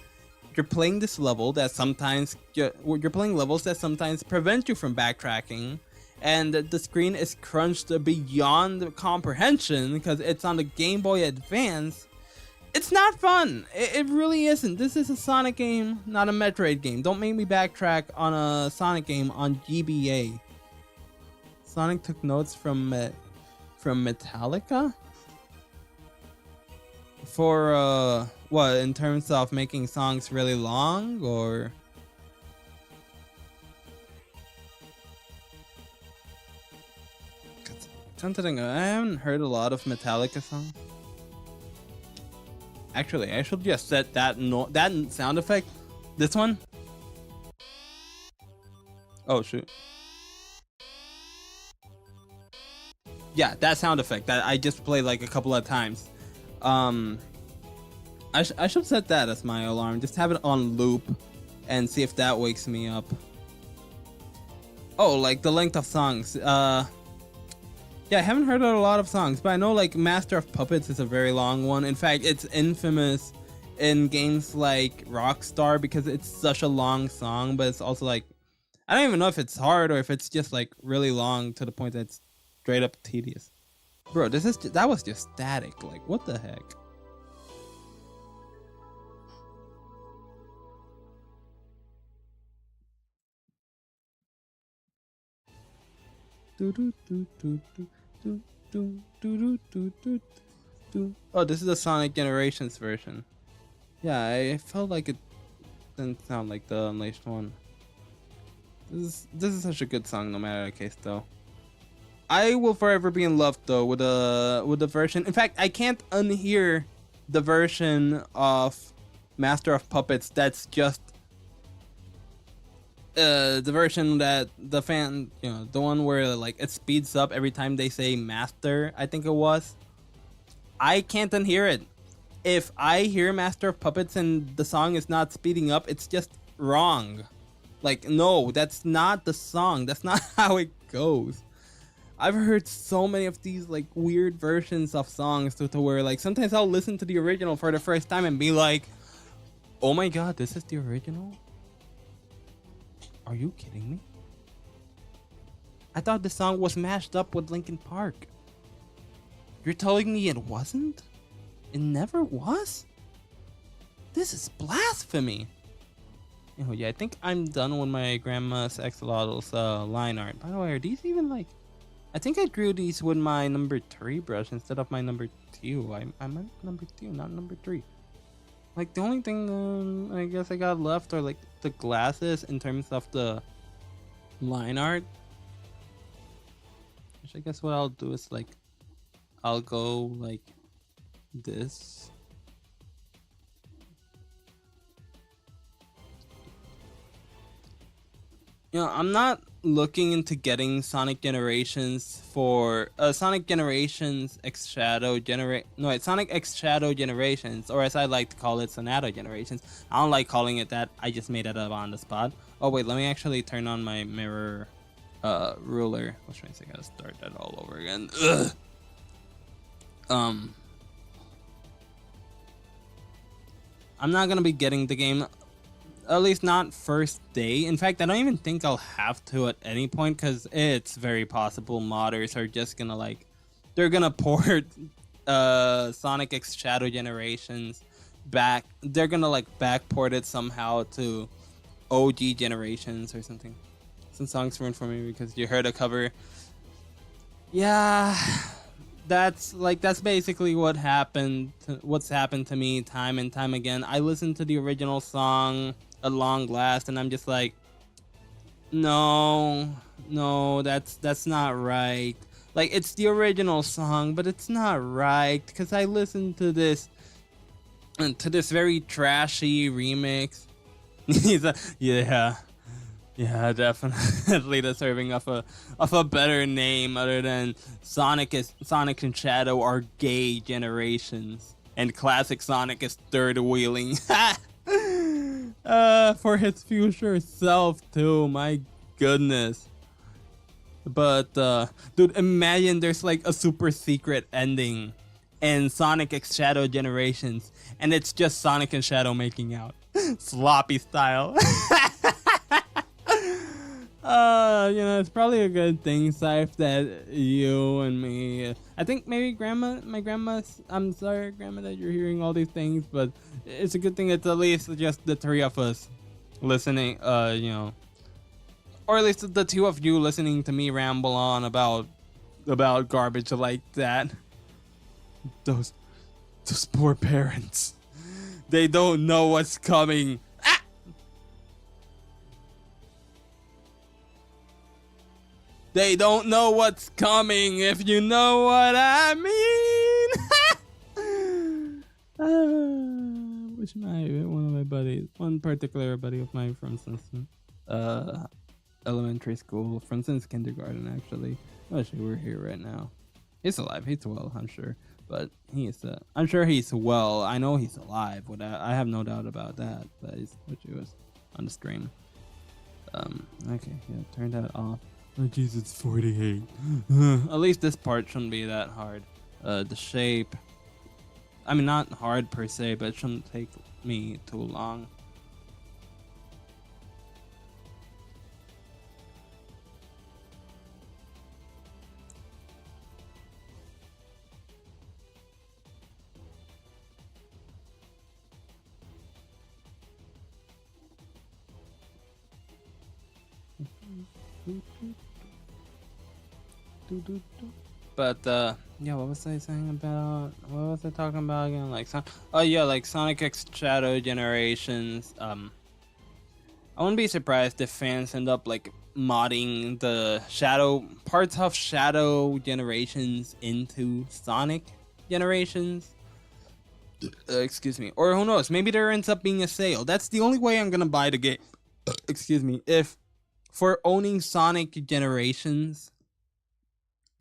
Speaker 1: you're playing this level that sometimes you're playing levels that sometimes prevent you from backtracking, and the screen is crunched beyond comprehension because it's on the Game Boy Advance, it's not fun. It really isn't. This is a Sonic game, not a Metroid game. Don't make me backtrack on a Sonic game on GBA. Sonic took notes from Metallica? For, what, in terms of making songs really long, or? Something, I haven't heard a lot of Metallica songs. Actually, I should just set that sound effect. This one. Oh shoot. Yeah, that sound effect that I just played like a couple of times. I should set that as my alarm. Just have it on loop and see if that wakes me up. Oh, like the length of songs. Yeah, I haven't heard a lot of songs, but I know like Master of Puppets is a very long one. In fact, it's infamous in games like Rockstar because it's such a long song, but it's also like, I don't even know if it's hard or if it's just like really long to the point that it's straight up tedious. Bro, that was just static. Like, what the heck? Oh, this is the Sonic Generations version. Yeah, I felt like it didn't sound like the Unleashed one. This is such a good song, no matter the case, though. I will forever be in love, though, with the version. In fact, I can't unhear the version of Master of Puppets that's just the version that the fan, the one where like it speeds up every time they say master, I think it was. I can't unhear it. If I hear Master of Puppets and the song is not speeding up, it's just wrong. Like, no, that's not the song. That's not how it goes. I've heard so many of these like weird versions of songs to where like sometimes I'll listen to the original for the first time and be like, oh my god, this is the original? Are you kidding me? I thought the song was mashed up with Linkin Park. You're telling me it wasn't? It never was? This is blasphemy. Oh yeah, I think I'm done with my grandma's axolotls line art. By the way, are these even like... I think I drew these with my number 3 brush instead of my number 2. I meant number 2, not number 3. Like the only thing I guess I got left are like the glasses in terms of the line art. Which I guess what I'll do is like, I'll go like this. You know, I'm not looking into getting Sonic Generations for Sonic Generations X Shadow Sonic X Shadow Generations, or as I like to call it, Sonato Generations. I don't like calling it that. I just made it up on the spot. Oh wait, let me actually turn on my mirror ruler, which means I gotta start that all over again. Ugh. I'm not gonna be getting the game. At least not first day. In fact, I don't even think I'll have to at any point, because it's very possible modders are just gonna like, they're gonna port Sonic X Shadow Generations back. They're gonna like backport it somehow to OG Generations or something. Some songs ruined for me because you heard a cover. Yeah, that's basically what happened. What's happened to me time and time again. I listened to the original song at long last, and I'm just like, no, that's not right. Like, it's the original song, but it's not right, because I listened to this very trashy remix. Yeah, definitely deserving of a better name other than Sonic and Shadow are gay generations, and classic Sonic is third wheeling. For his future self too, my goodness. But dude, imagine there's like a super secret ending in Sonic X Shadow Generations, and it's just Sonic and Shadow making out, sloppy style. You know, it's probably a good thing, Scythe, that you and me, I think maybe my grandma's, I'm sorry, Grandma, that you're hearing all these things, but it's a good thing it's at least just the 3 of us listening, you know, or at least the 2 of you listening to me ramble on about garbage like that. Those poor parents, they don't know what's coming. They don't know what's coming, if you know what I mean. Which one of my buddies, one particular buddy of mine, for instance, elementary school, for instance, kindergarten, actually. Actually, we're here right now. He's alive. He's well, I'm sure. But I'm sure he's well. I know he's alive. I have no doubt about that. That is what he was on the stream. Okay, yeah, turn that off. Oh jeez, it's 48. At least this part shouldn't be that hard. The shape, I mean, not hard per se, but it shouldn't take me too long. But yeah, what was I saying about? What was I talking about again? Like, oh yeah, like Sonic X Shadow Generations. I wouldn't be surprised if fans end up like modding the parts of Shadow Generations into Sonic Generations. Excuse me. Or who knows? Maybe there ends up being a sale. That's the only way I'm gonna buy the game. Excuse me. If for owning Sonic Generations,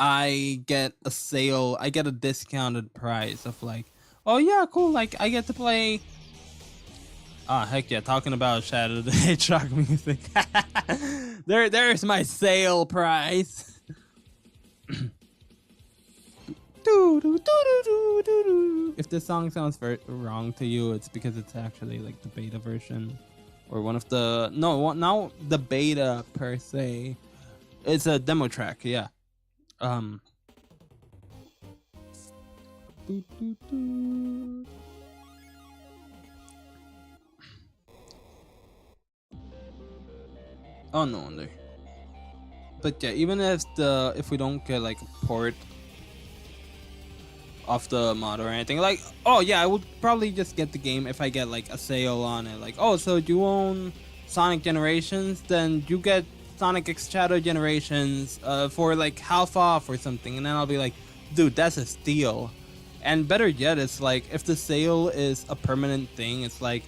Speaker 1: I get a sale, I get a discounted price of like, oh yeah, cool, like I get to play. Ah, heck yeah, talking about Shadow the Hedgehog music. There's my sale price. If this song sounds very wrong to you, it's because it's actually like the beta version. Or one of the, no, not the beta per se. It's a demo track, yeah. Oh no wonder. But yeah, even if we don't get like a port off the mod or anything, like, oh yeah, I would probably just get the game if I get like a sale on it. Like, oh, so you own Sonic Generations, then you get Sonic X Shadow Generations for like half off or something, and then I'll be like, dude, that's a steal. And better yet, it's like if the sale is a permanent thing, it's like,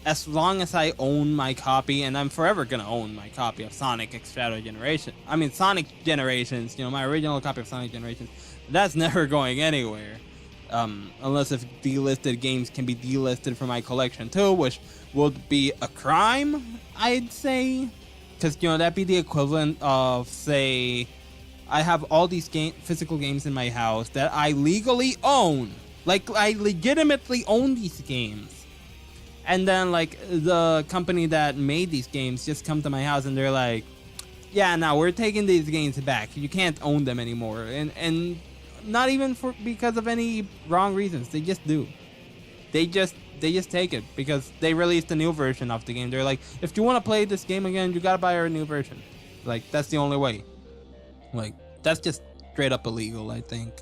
Speaker 1: as long as I own my copy, and I'm forever gonna own my copy of Sonic X Shadow Generation. I mean Sonic Generations, you know, my original copy of Sonic Generations. That's never going anywhere. Unless if delisted games can be delisted from my collection too, which would be a crime, I'd say. Because, you know, that'd be the equivalent of, say, I have all these physical games in my house that I legally own. Like, I legitimately own these games. And then, like, the company that made these games just come to my house and they're like, yeah, now we're taking these games back. You can't own them anymore. And not even because of any wrong reasons. They just do. They just take it because they released a new version of the game. They're like, if you want to play this game again, you gotta buy a new version. Like, that's the only way. Like, that's just straight up illegal, I think.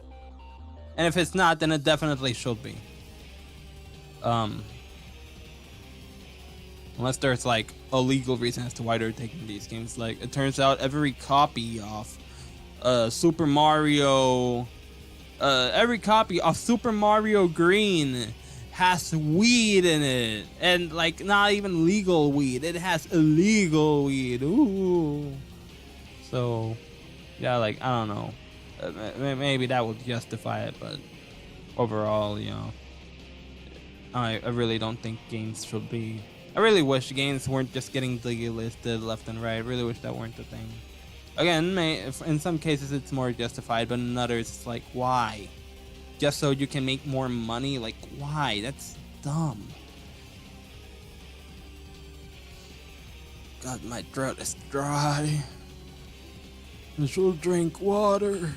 Speaker 1: And if it's not, then it definitely should be. Unless there's like a legal reason as to why they're taking these games. Like, it turns out every copy of Super Mario Green has weed in it, and like not even legal weed, it has illegal weed. Ooh. So yeah, like, I don't know, maybe that would justify it, but overall, you know, I really don't think games should be. I really wish games weren't just getting delisted left and right. I really wish that weren't the thing. Again, in some cases it's more justified, but in others it's like, why? Just so you can make more money? Like, why? That's dumb. God, my throat is dry. I should drink water,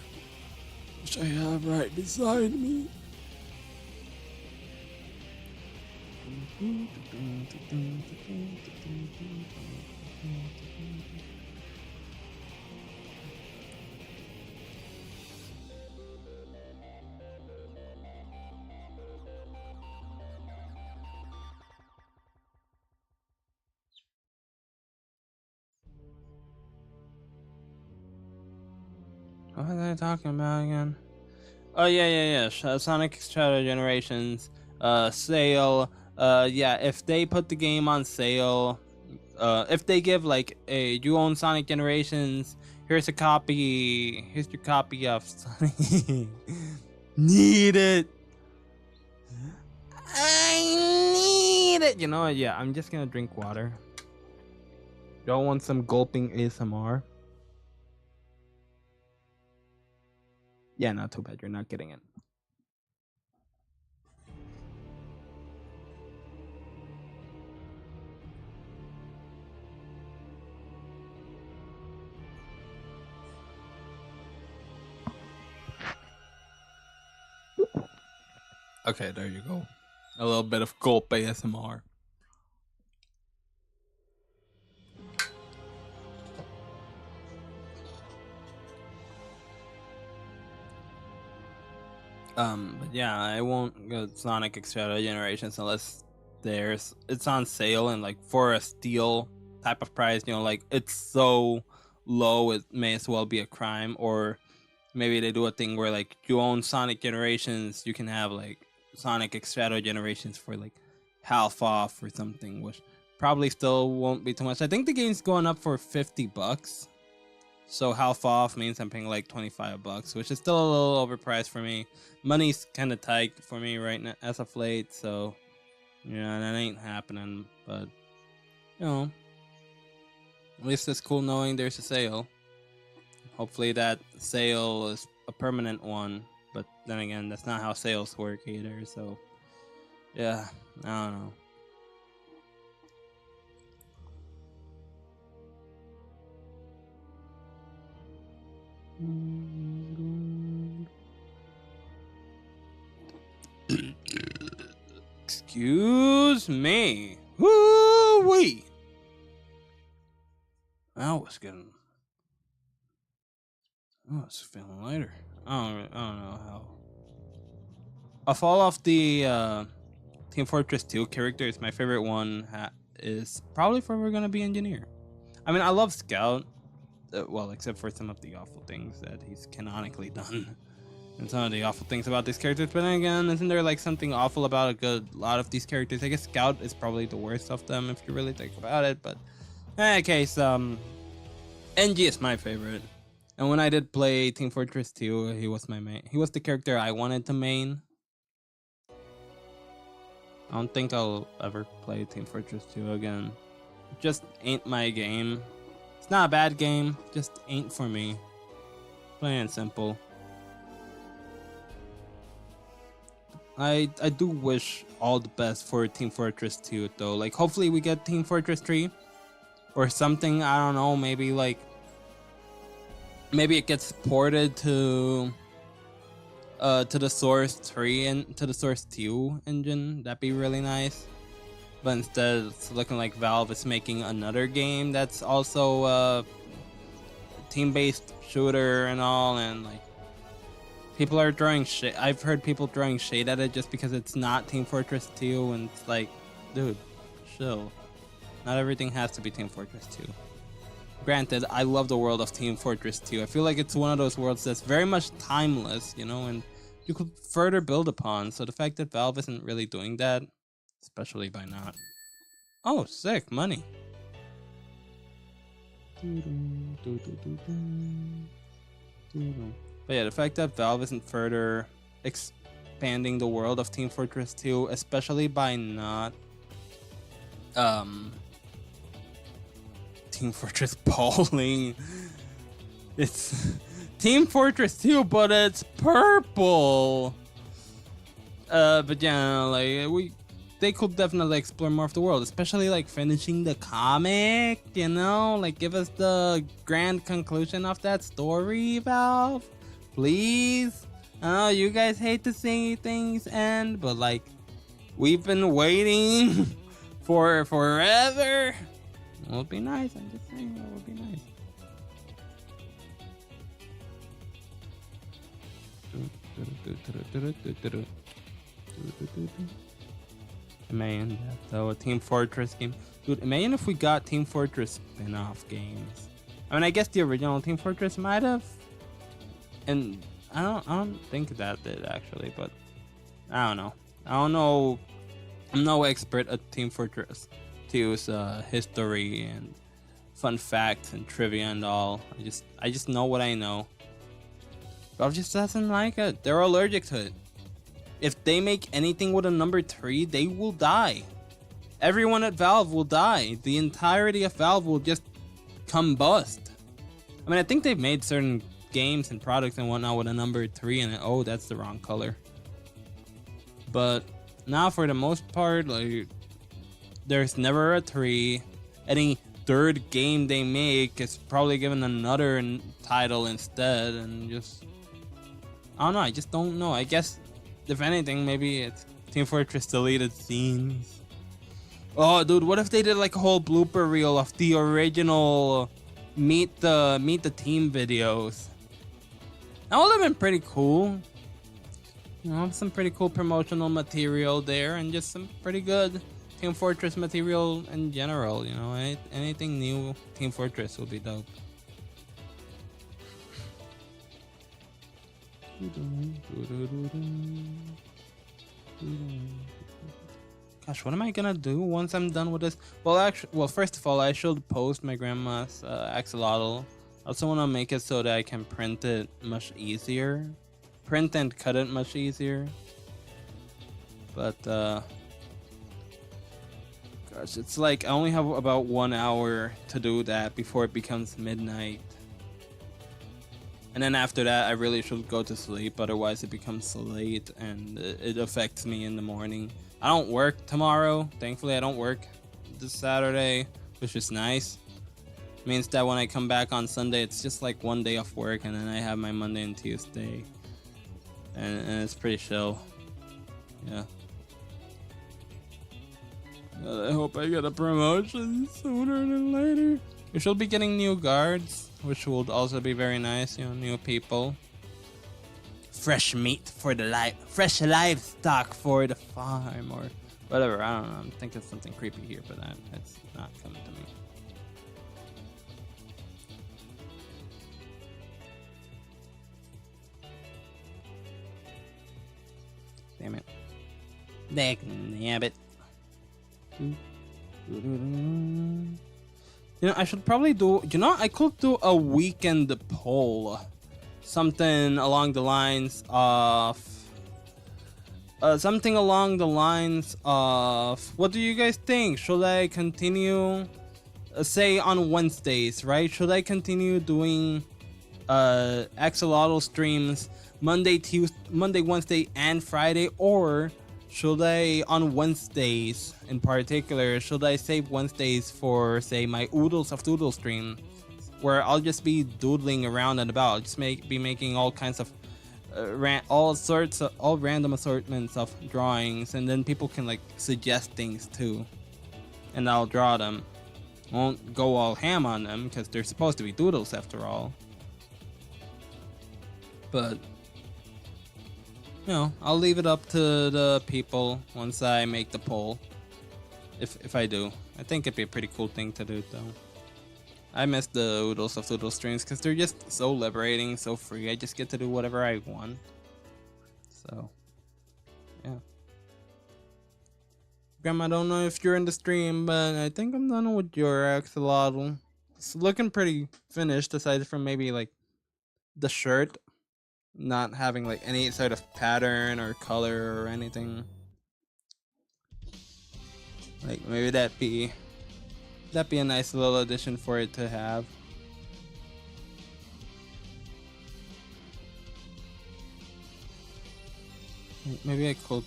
Speaker 1: which I have right beside me. What was I talking about again? Oh yeah. Sonic Shadow Generations sale. Yeah, if they put the game on sale, if they give like you own Sonic Generations, here's your copy of Sonic. Need it. I need it. You know what? Yeah, I'm just gonna drink water. Y'all want some gulping ASMR? Yeah, not too bad. You're not getting it. Okay, there you go. A little bit of gulp ASMR. But yeah, I won't go Sonic X Shadow Generations unless it's on sale and like for a steal type of price. You know, like it's so low it may as well be a crime. Or maybe they do a thing where like you own Sonic Generations, you can have like Sonic X Shadow Generations for like half off or something, which probably still won't be too much. I think the game's going up for $50. So half off means I'm paying like $25, which is still a little overpriced for me. Money's kind of tight for me right now as of late, so yeah, that ain't happening. But you know, at least it's cool knowing there's a sale. Hopefully that sale is a permanent one. But then again, that's not how sales work either. So yeah, I don't know. Excuse me. Woo-wee. I was feeling lighter. I don't know how. Of all of the Team Fortress 2 characters, my favorite one is probably forever gonna be Engineer. I mean, I love Scout. Well, except for some of the awful things that he's canonically done. And some of the awful things about these characters. But then again, isn't there like something awful about a lot of these characters? I guess Scout is probably the worst of them if you really think about it. But in any case, ENG is my favorite. And when I did play Team Fortress 2, he was my main. He was the character I wanted to main. I don't think I'll ever play Team Fortress 2 again. It just ain't my game. It's not a bad game, just ain't for me. Plain and simple. I do wish all the best for Team Fortress 2 though. Like hopefully we get Team Fortress 3 or something. I don't know, maybe it gets ported to the Source 3 and to the Source 2 engine. That'd be really nice. But instead, it's looking like Valve is making another game that's also a team-based shooter and all, and like people are throwing shade. I've heard people throwing shade at it just because it's not Team Fortress 2, and it's like, dude, chill. Not everything has to be Team Fortress 2. Granted, I love the world of Team Fortress 2. I feel like it's one of those worlds that's very much timeless, you know, and you could further build upon. So the fact that Valve isn't really doing that, especially by not. Oh, sick, money. But yeah, the fact that Valve isn't further expanding the world of Team Fortress 2, especially by not Team Fortress Bowling. It's Team Fortress 2, but it's purple. But yeah, like they could definitely explore more of the world, especially like finishing the comic, you know, like give us the grand conclusion of that story, Valve, please. I know you guys hate to see things end, but like we've been waiting for forever. It would be nice. I'm just saying, that would be nice. Imagine that though, a Team Fortress game. Dude, imagine if we got Team Fortress spin-off games. I mean, I guess the original Team Fortress might have. And I don't think that did actually, but I don't know. I'm no expert at Team Fortress 2's history and fun facts and trivia and all. I just know what I know. Valve just doesn't like it. They're allergic to it. If they make anything with a number 3, they will die. Everyone at Valve will die. The entirety of Valve will just combust. I mean, I think they've made certain games and products and whatnot with a number 3 in it. Oh, that's the wrong color. But now, for the most part, like, there's never a 3. Any third game they make is probably given another title instead, and just I don't know. I just don't know. I guess if anything, maybe it's Team Fortress deleted scenes. Oh, dude, what if they did like a whole blooper reel of the original meet the team videos? That would have been pretty cool. You know, some pretty cool promotional material there, and just some pretty good Team Fortress material in general. You know, anything new Team Fortress will be dope. Gosh, what am I gonna do once I'm done with this? Well, first of all, I should post my grandma's axolotl also want to make it so that I can print it much easier. Print and cut it much easier. But, gosh, it's like I only have about 1 hour to do that before it becomes midnight. And then after that, I really should go to sleep, otherwise it becomes late and it affects me in the morning. I don't work tomorrow. Thankfully, I don't work this Saturday, which is nice. Means that when I come back on Sunday, it's just like 1 day off work, and then I have my Monday and Tuesday. And it's pretty chill. Yeah. I hope I get a promotion sooner than later. We should be getting new guards, which would also be very nice, you know, new people. Fresh meat for the fresh livestock for the farm, or whatever. I don't know. I'm thinking something creepy here, but it's not coming to me. Damn it. Nabbit. You know, I should probably do, you know, I could do a weekend poll. Something along the lines of, what do you guys think? Should I continue, say on Wednesdays, right? Should I continue doing axolotl streams Monday, Wednesday, and Friday, or should I, on Wednesdays in particular, should I save Wednesdays for, say, my Oodles of Doodle stream, where I'll just be doodling around and about, just be making all kinds of all random assortments of drawings, and then people can like suggest things too, and I'll draw them. Won't go all ham on them because they're supposed to be doodles after all. But you know, I'll leave it up to the people once I make the poll. If I do, I think it'd be a pretty cool thing to do though. I miss the Oodles of Doodle streams because they're just so liberating, so free. I just get to do whatever I want. So, yeah. Grandma, I don't know if you're in the stream, but I think I'm done with your axolotl. It's looking pretty finished, aside from maybe like the shirt not having like any sort of pattern or color or anything. Like maybe that'd be a nice little addition for it to have. Maybe I could.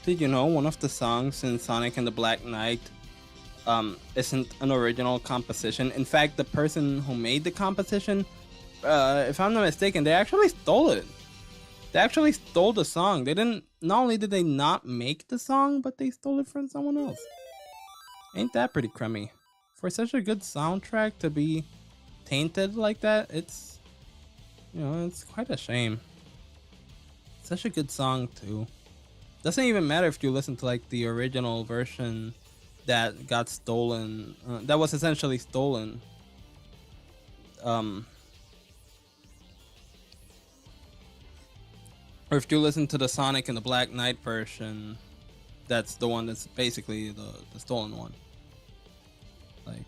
Speaker 1: Did you know one of the songs in Sonic and the Black Knight isn't an original composition? In fact, the person who made the composition, if I'm not mistaken, they actually stole it. They actually stole the song. They didn't. Not only did they not make the song, but they stole it from someone else. Ain't that pretty crummy? For such a good soundtrack to be tainted like that, it's, you know, it's quite a shame. Such a good song too. Doesn't even matter if you listen to like the original version that got stolen, that was essentially stolen. Or if you listen to the Sonic and the Black Knight version, that's the one that's basically the stolen one. Like,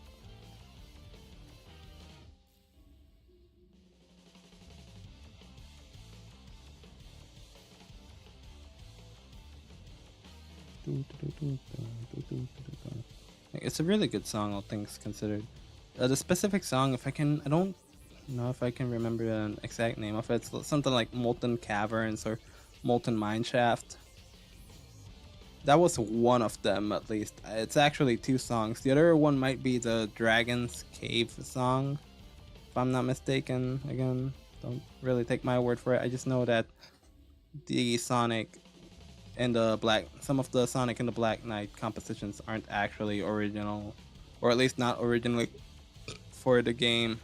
Speaker 1: it's a really good song, all things considered. The specific song, I don't know if I can remember the exact name of it. It's something like Molten Caverns or Molten Mineshaft. That was one of them, at least. It's actually 2 songs. The other one might be the Dragon's Cave song, if I'm not mistaken. Again, don't really take my word for it. I just know that the Sonic and some of the Sonic and the Black Knight compositions aren't actually original, or at least not originally for the game.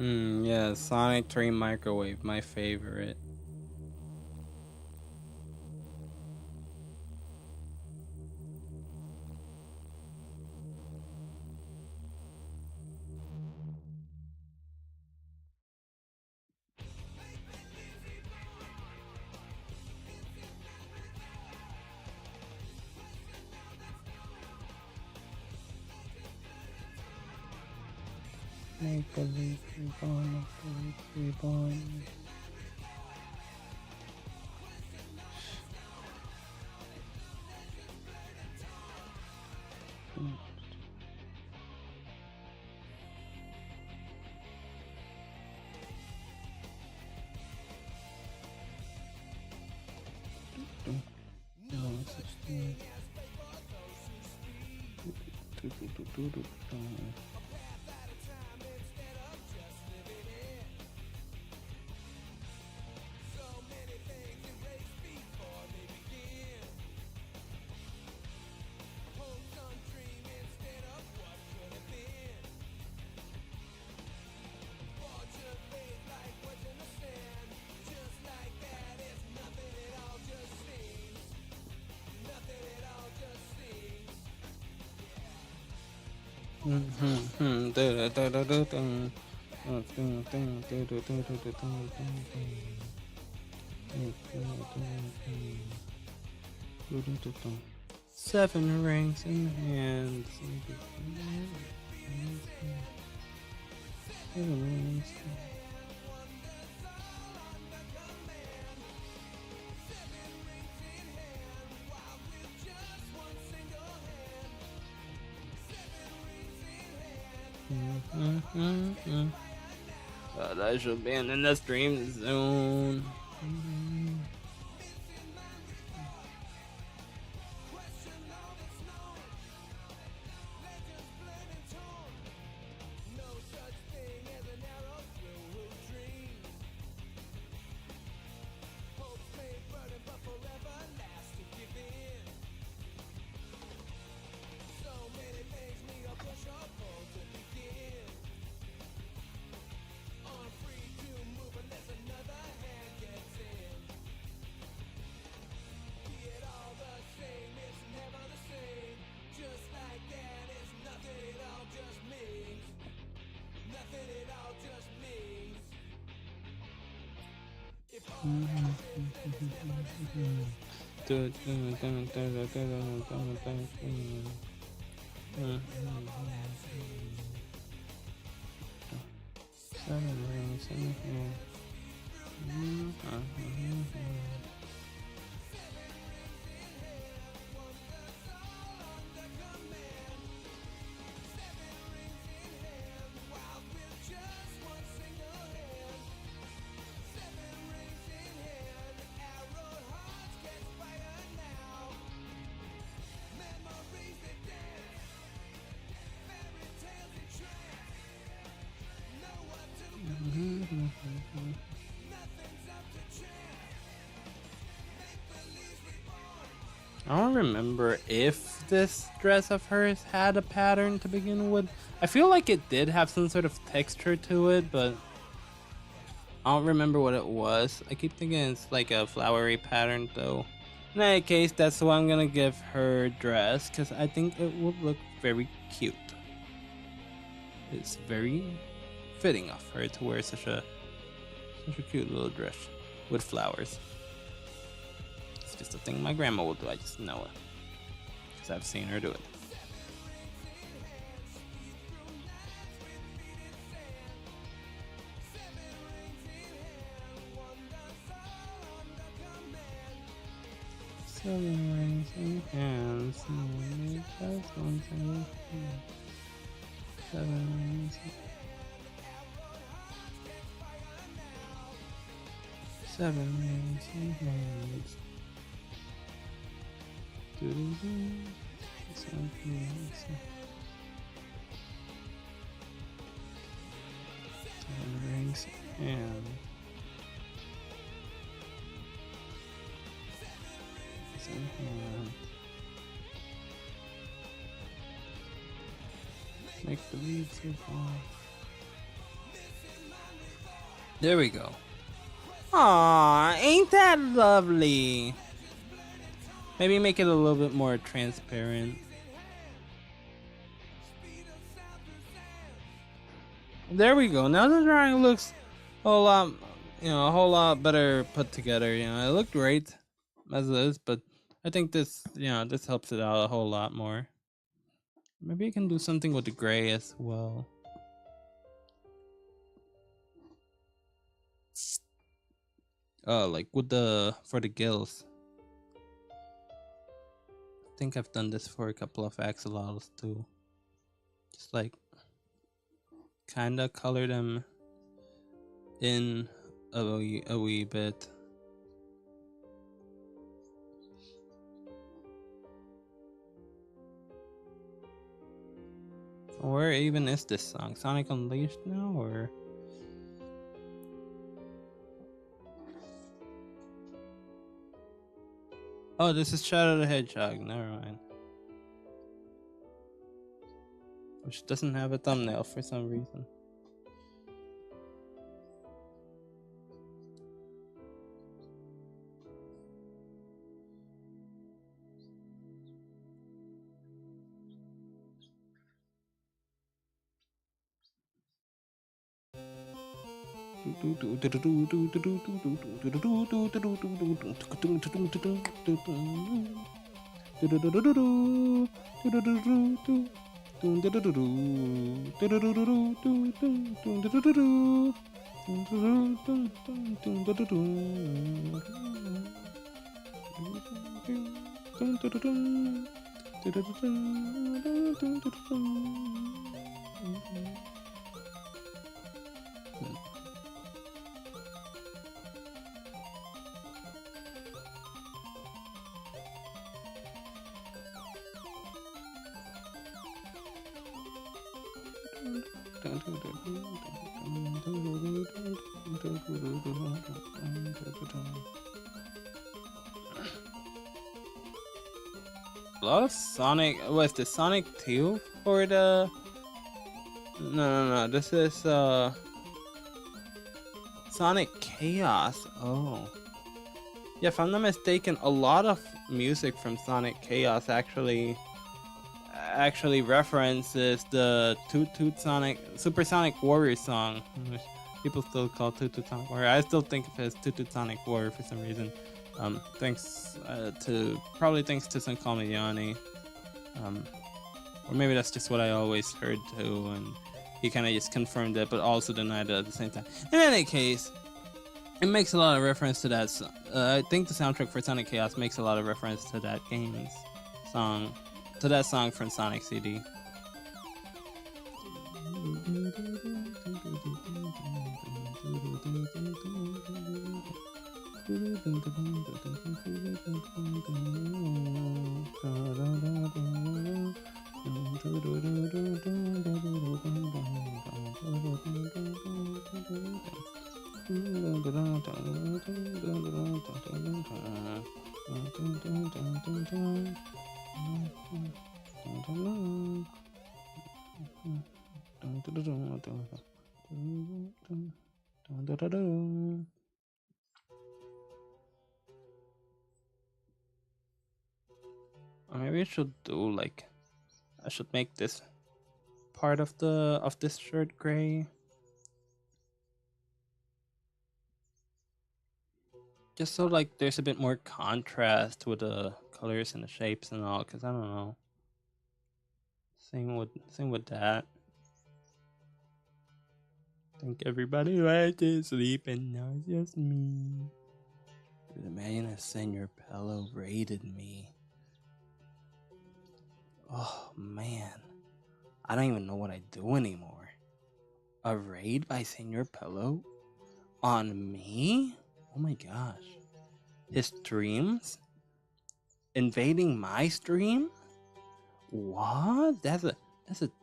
Speaker 1: Yeah, Sonic 3 Microwave, my favorite. Make believe reborn, make believe reborn. Seven rings in hand. But I should be in the stream zone. I don't remember if this dress of hers had a pattern to begin with. I feel like it did have some sort of texture to it, but I don't remember what it was. I keep thinking it's like a flowery pattern though. In any case, that's what I'm gonna give her dress because I think it would look very cute. It's very fitting of her to wear such a cute little dress with flowers. It's just a thing my grandma will do. I just know it because I've seen her do it. Seven in hands. 7 rings in hands. 7 rings and 7 hands. Make the leaves fall. There we go. Aw, ain't that lovely? Maybe make it a little bit more transparent. There we go. Now the drawing looks a lot, a whole lot better put together. It looked great as it is, but I think this, this helps it out a whole lot more. Maybe I can do something with the gray as well. Like with for the gills. I think I've done this for a couple of axolotls too. Just like kinda color them in a wee bit. Where even is this song? Sonic Unleashed now, or? Oh, this is Shadow the Hedgehog. Never mind. Which doesn't have a thumbnail for some reason. A lot of Sonic. Was the Sonic 2 for the? No. This is Sonic Chaos. Oh, yeah. If I'm not mistaken, a lot of music from Sonic Chaos actually references the Toot Toot Sonic Super Sonic Warrior song, which people still call Toot Toot Sonic Warrior. I still think of it as Toot Toot Sonic Warrior for some reason. Thanks to some Comediani. Or maybe that's just what I always heard too, and he kind of just confirmed it, but also denied it at the same time. In any case, it makes a lot of reference to that. I think the soundtrack for Sonic Chaos makes a lot of reference to that game's song, to that song from Sonic CD. Maybe I should do I should make this part of this shirt gray. Just so there's a bit more contrast with the colors and the shapes and all, cause I don't know. Same with that. I think everybody went to sleep and now it's just me. Dude, imagine if Senor Pello raided me. Oh man, I don't even know what I do anymore. A raid by Senor Pillow on me? Oh my gosh. His streams? Invading my stream? What? That's a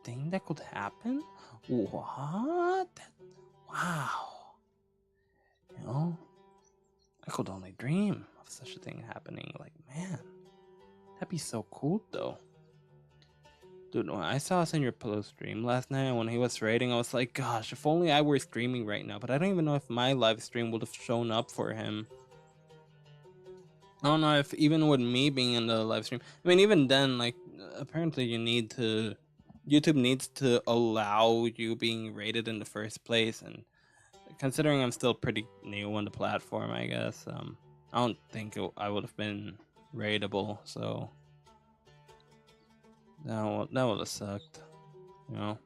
Speaker 1: thing that could happen? What? Wow. You know, I could only dream of such a thing happening. Like, man, that'd be so cool though. Dude, when I saw Senor Pillow stream last night when he was raiding, I was like, gosh, if only I were streaming right now. But I don't even know if my live stream would have shown up for him. I don't know if even with me being in the live stream, I mean, even then, like, apparently YouTube needs to allow you being rated in the first place. And considering I'm still pretty new on the platform, I guess, I don't think I would have been raidable. So that would have sucked, you know.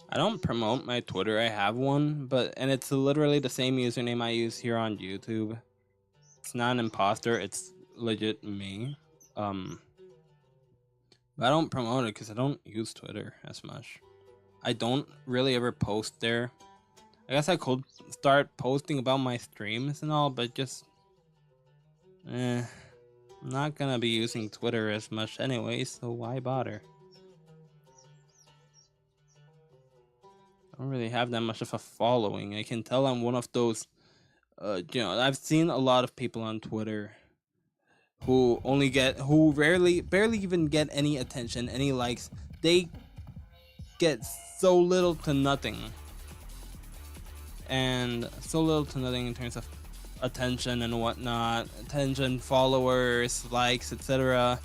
Speaker 1: I don't promote my Twitter. I have one, and it's literally the same username I use here on YouTube. It's not an imposter. It's legit me. But I don't promote it because I don't use Twitter as much. I don't really ever post there. I guess I could start posting about my streams and all, but just I'm not gonna be using Twitter as much anyway, so why bother? I don't really have that much of a following. I can tell I'm one of those, I've seen a lot of people on Twitter who barely even get any attention, any likes. They get so little to nothing. And so little to nothing in terms of attention and whatnot. Attention, followers, likes, etc.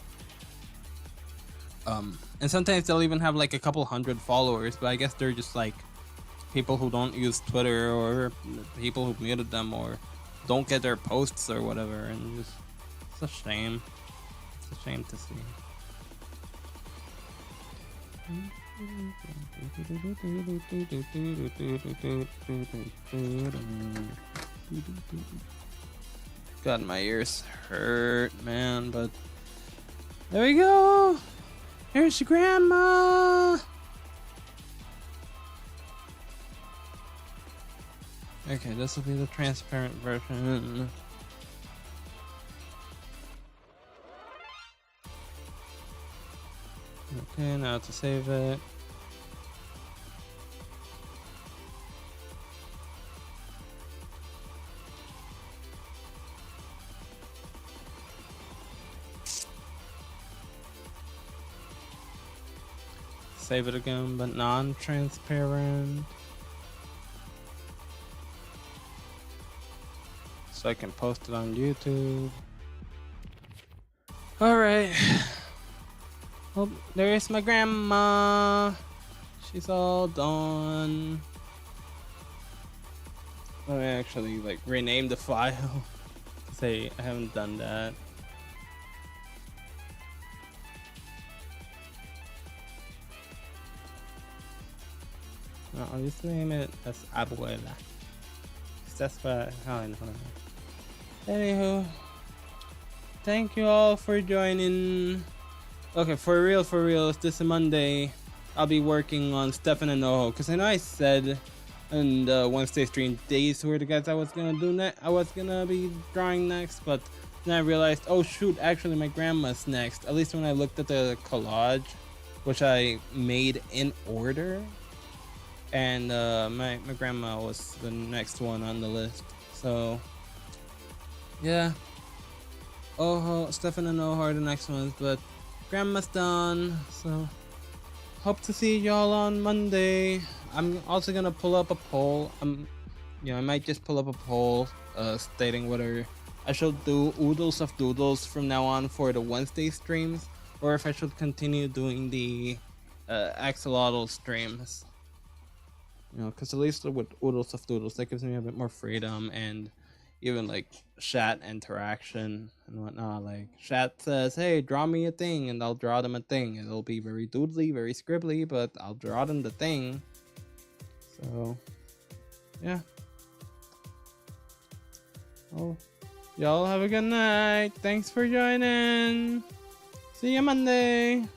Speaker 1: And sometimes they'll even have like a couple hundred followers, but I guess they're just like people who don't use Twitter, or people who muted them, or don't get their posts or whatever, and just it's a shame. It's a shame to see. God, my ears hurt, man, but there we go. Here's your grandma. Okay, this will be the transparent version. Okay, now to save it. Save it again, but non-transparent. So I can post it on YouTube. Alright. Oh, there's my grandma. She's all done. Let me actually like rename the file. Say I haven't done that. No, I'll just name it as Abuela. That's what I know. Anywho, thank you all for joining. Okay, for real, this Monday, I'll be working on Stefan and Oho, because I know I said in the Wednesday stream days were the guys I was gonna do next. I was gonna be drawing next, but then I realized, oh shoot, actually my grandma's next. At least when I looked at the collage, which I made in order, and my grandma was the next one on the list. So yeah, Stefan and Oho are the next ones, but grandma's done. So hope to see y'all on Monday. I'm also gonna pull up a poll. I might just pull up a poll stating whether I should do oodles of doodles from now on for the Wednesday streams, or if I should continue doing the axolotl streams. Because at least with oodles of doodles, that gives me a bit more freedom, and even like chat interaction and whatnot. Like chat says, "Hey, draw me a thing," and I'll draw them a thing. It'll be very doodly, very scribbly, but I'll draw them the thing. So, yeah. Oh, y'all have a good night. Thanks for joining. See you Monday.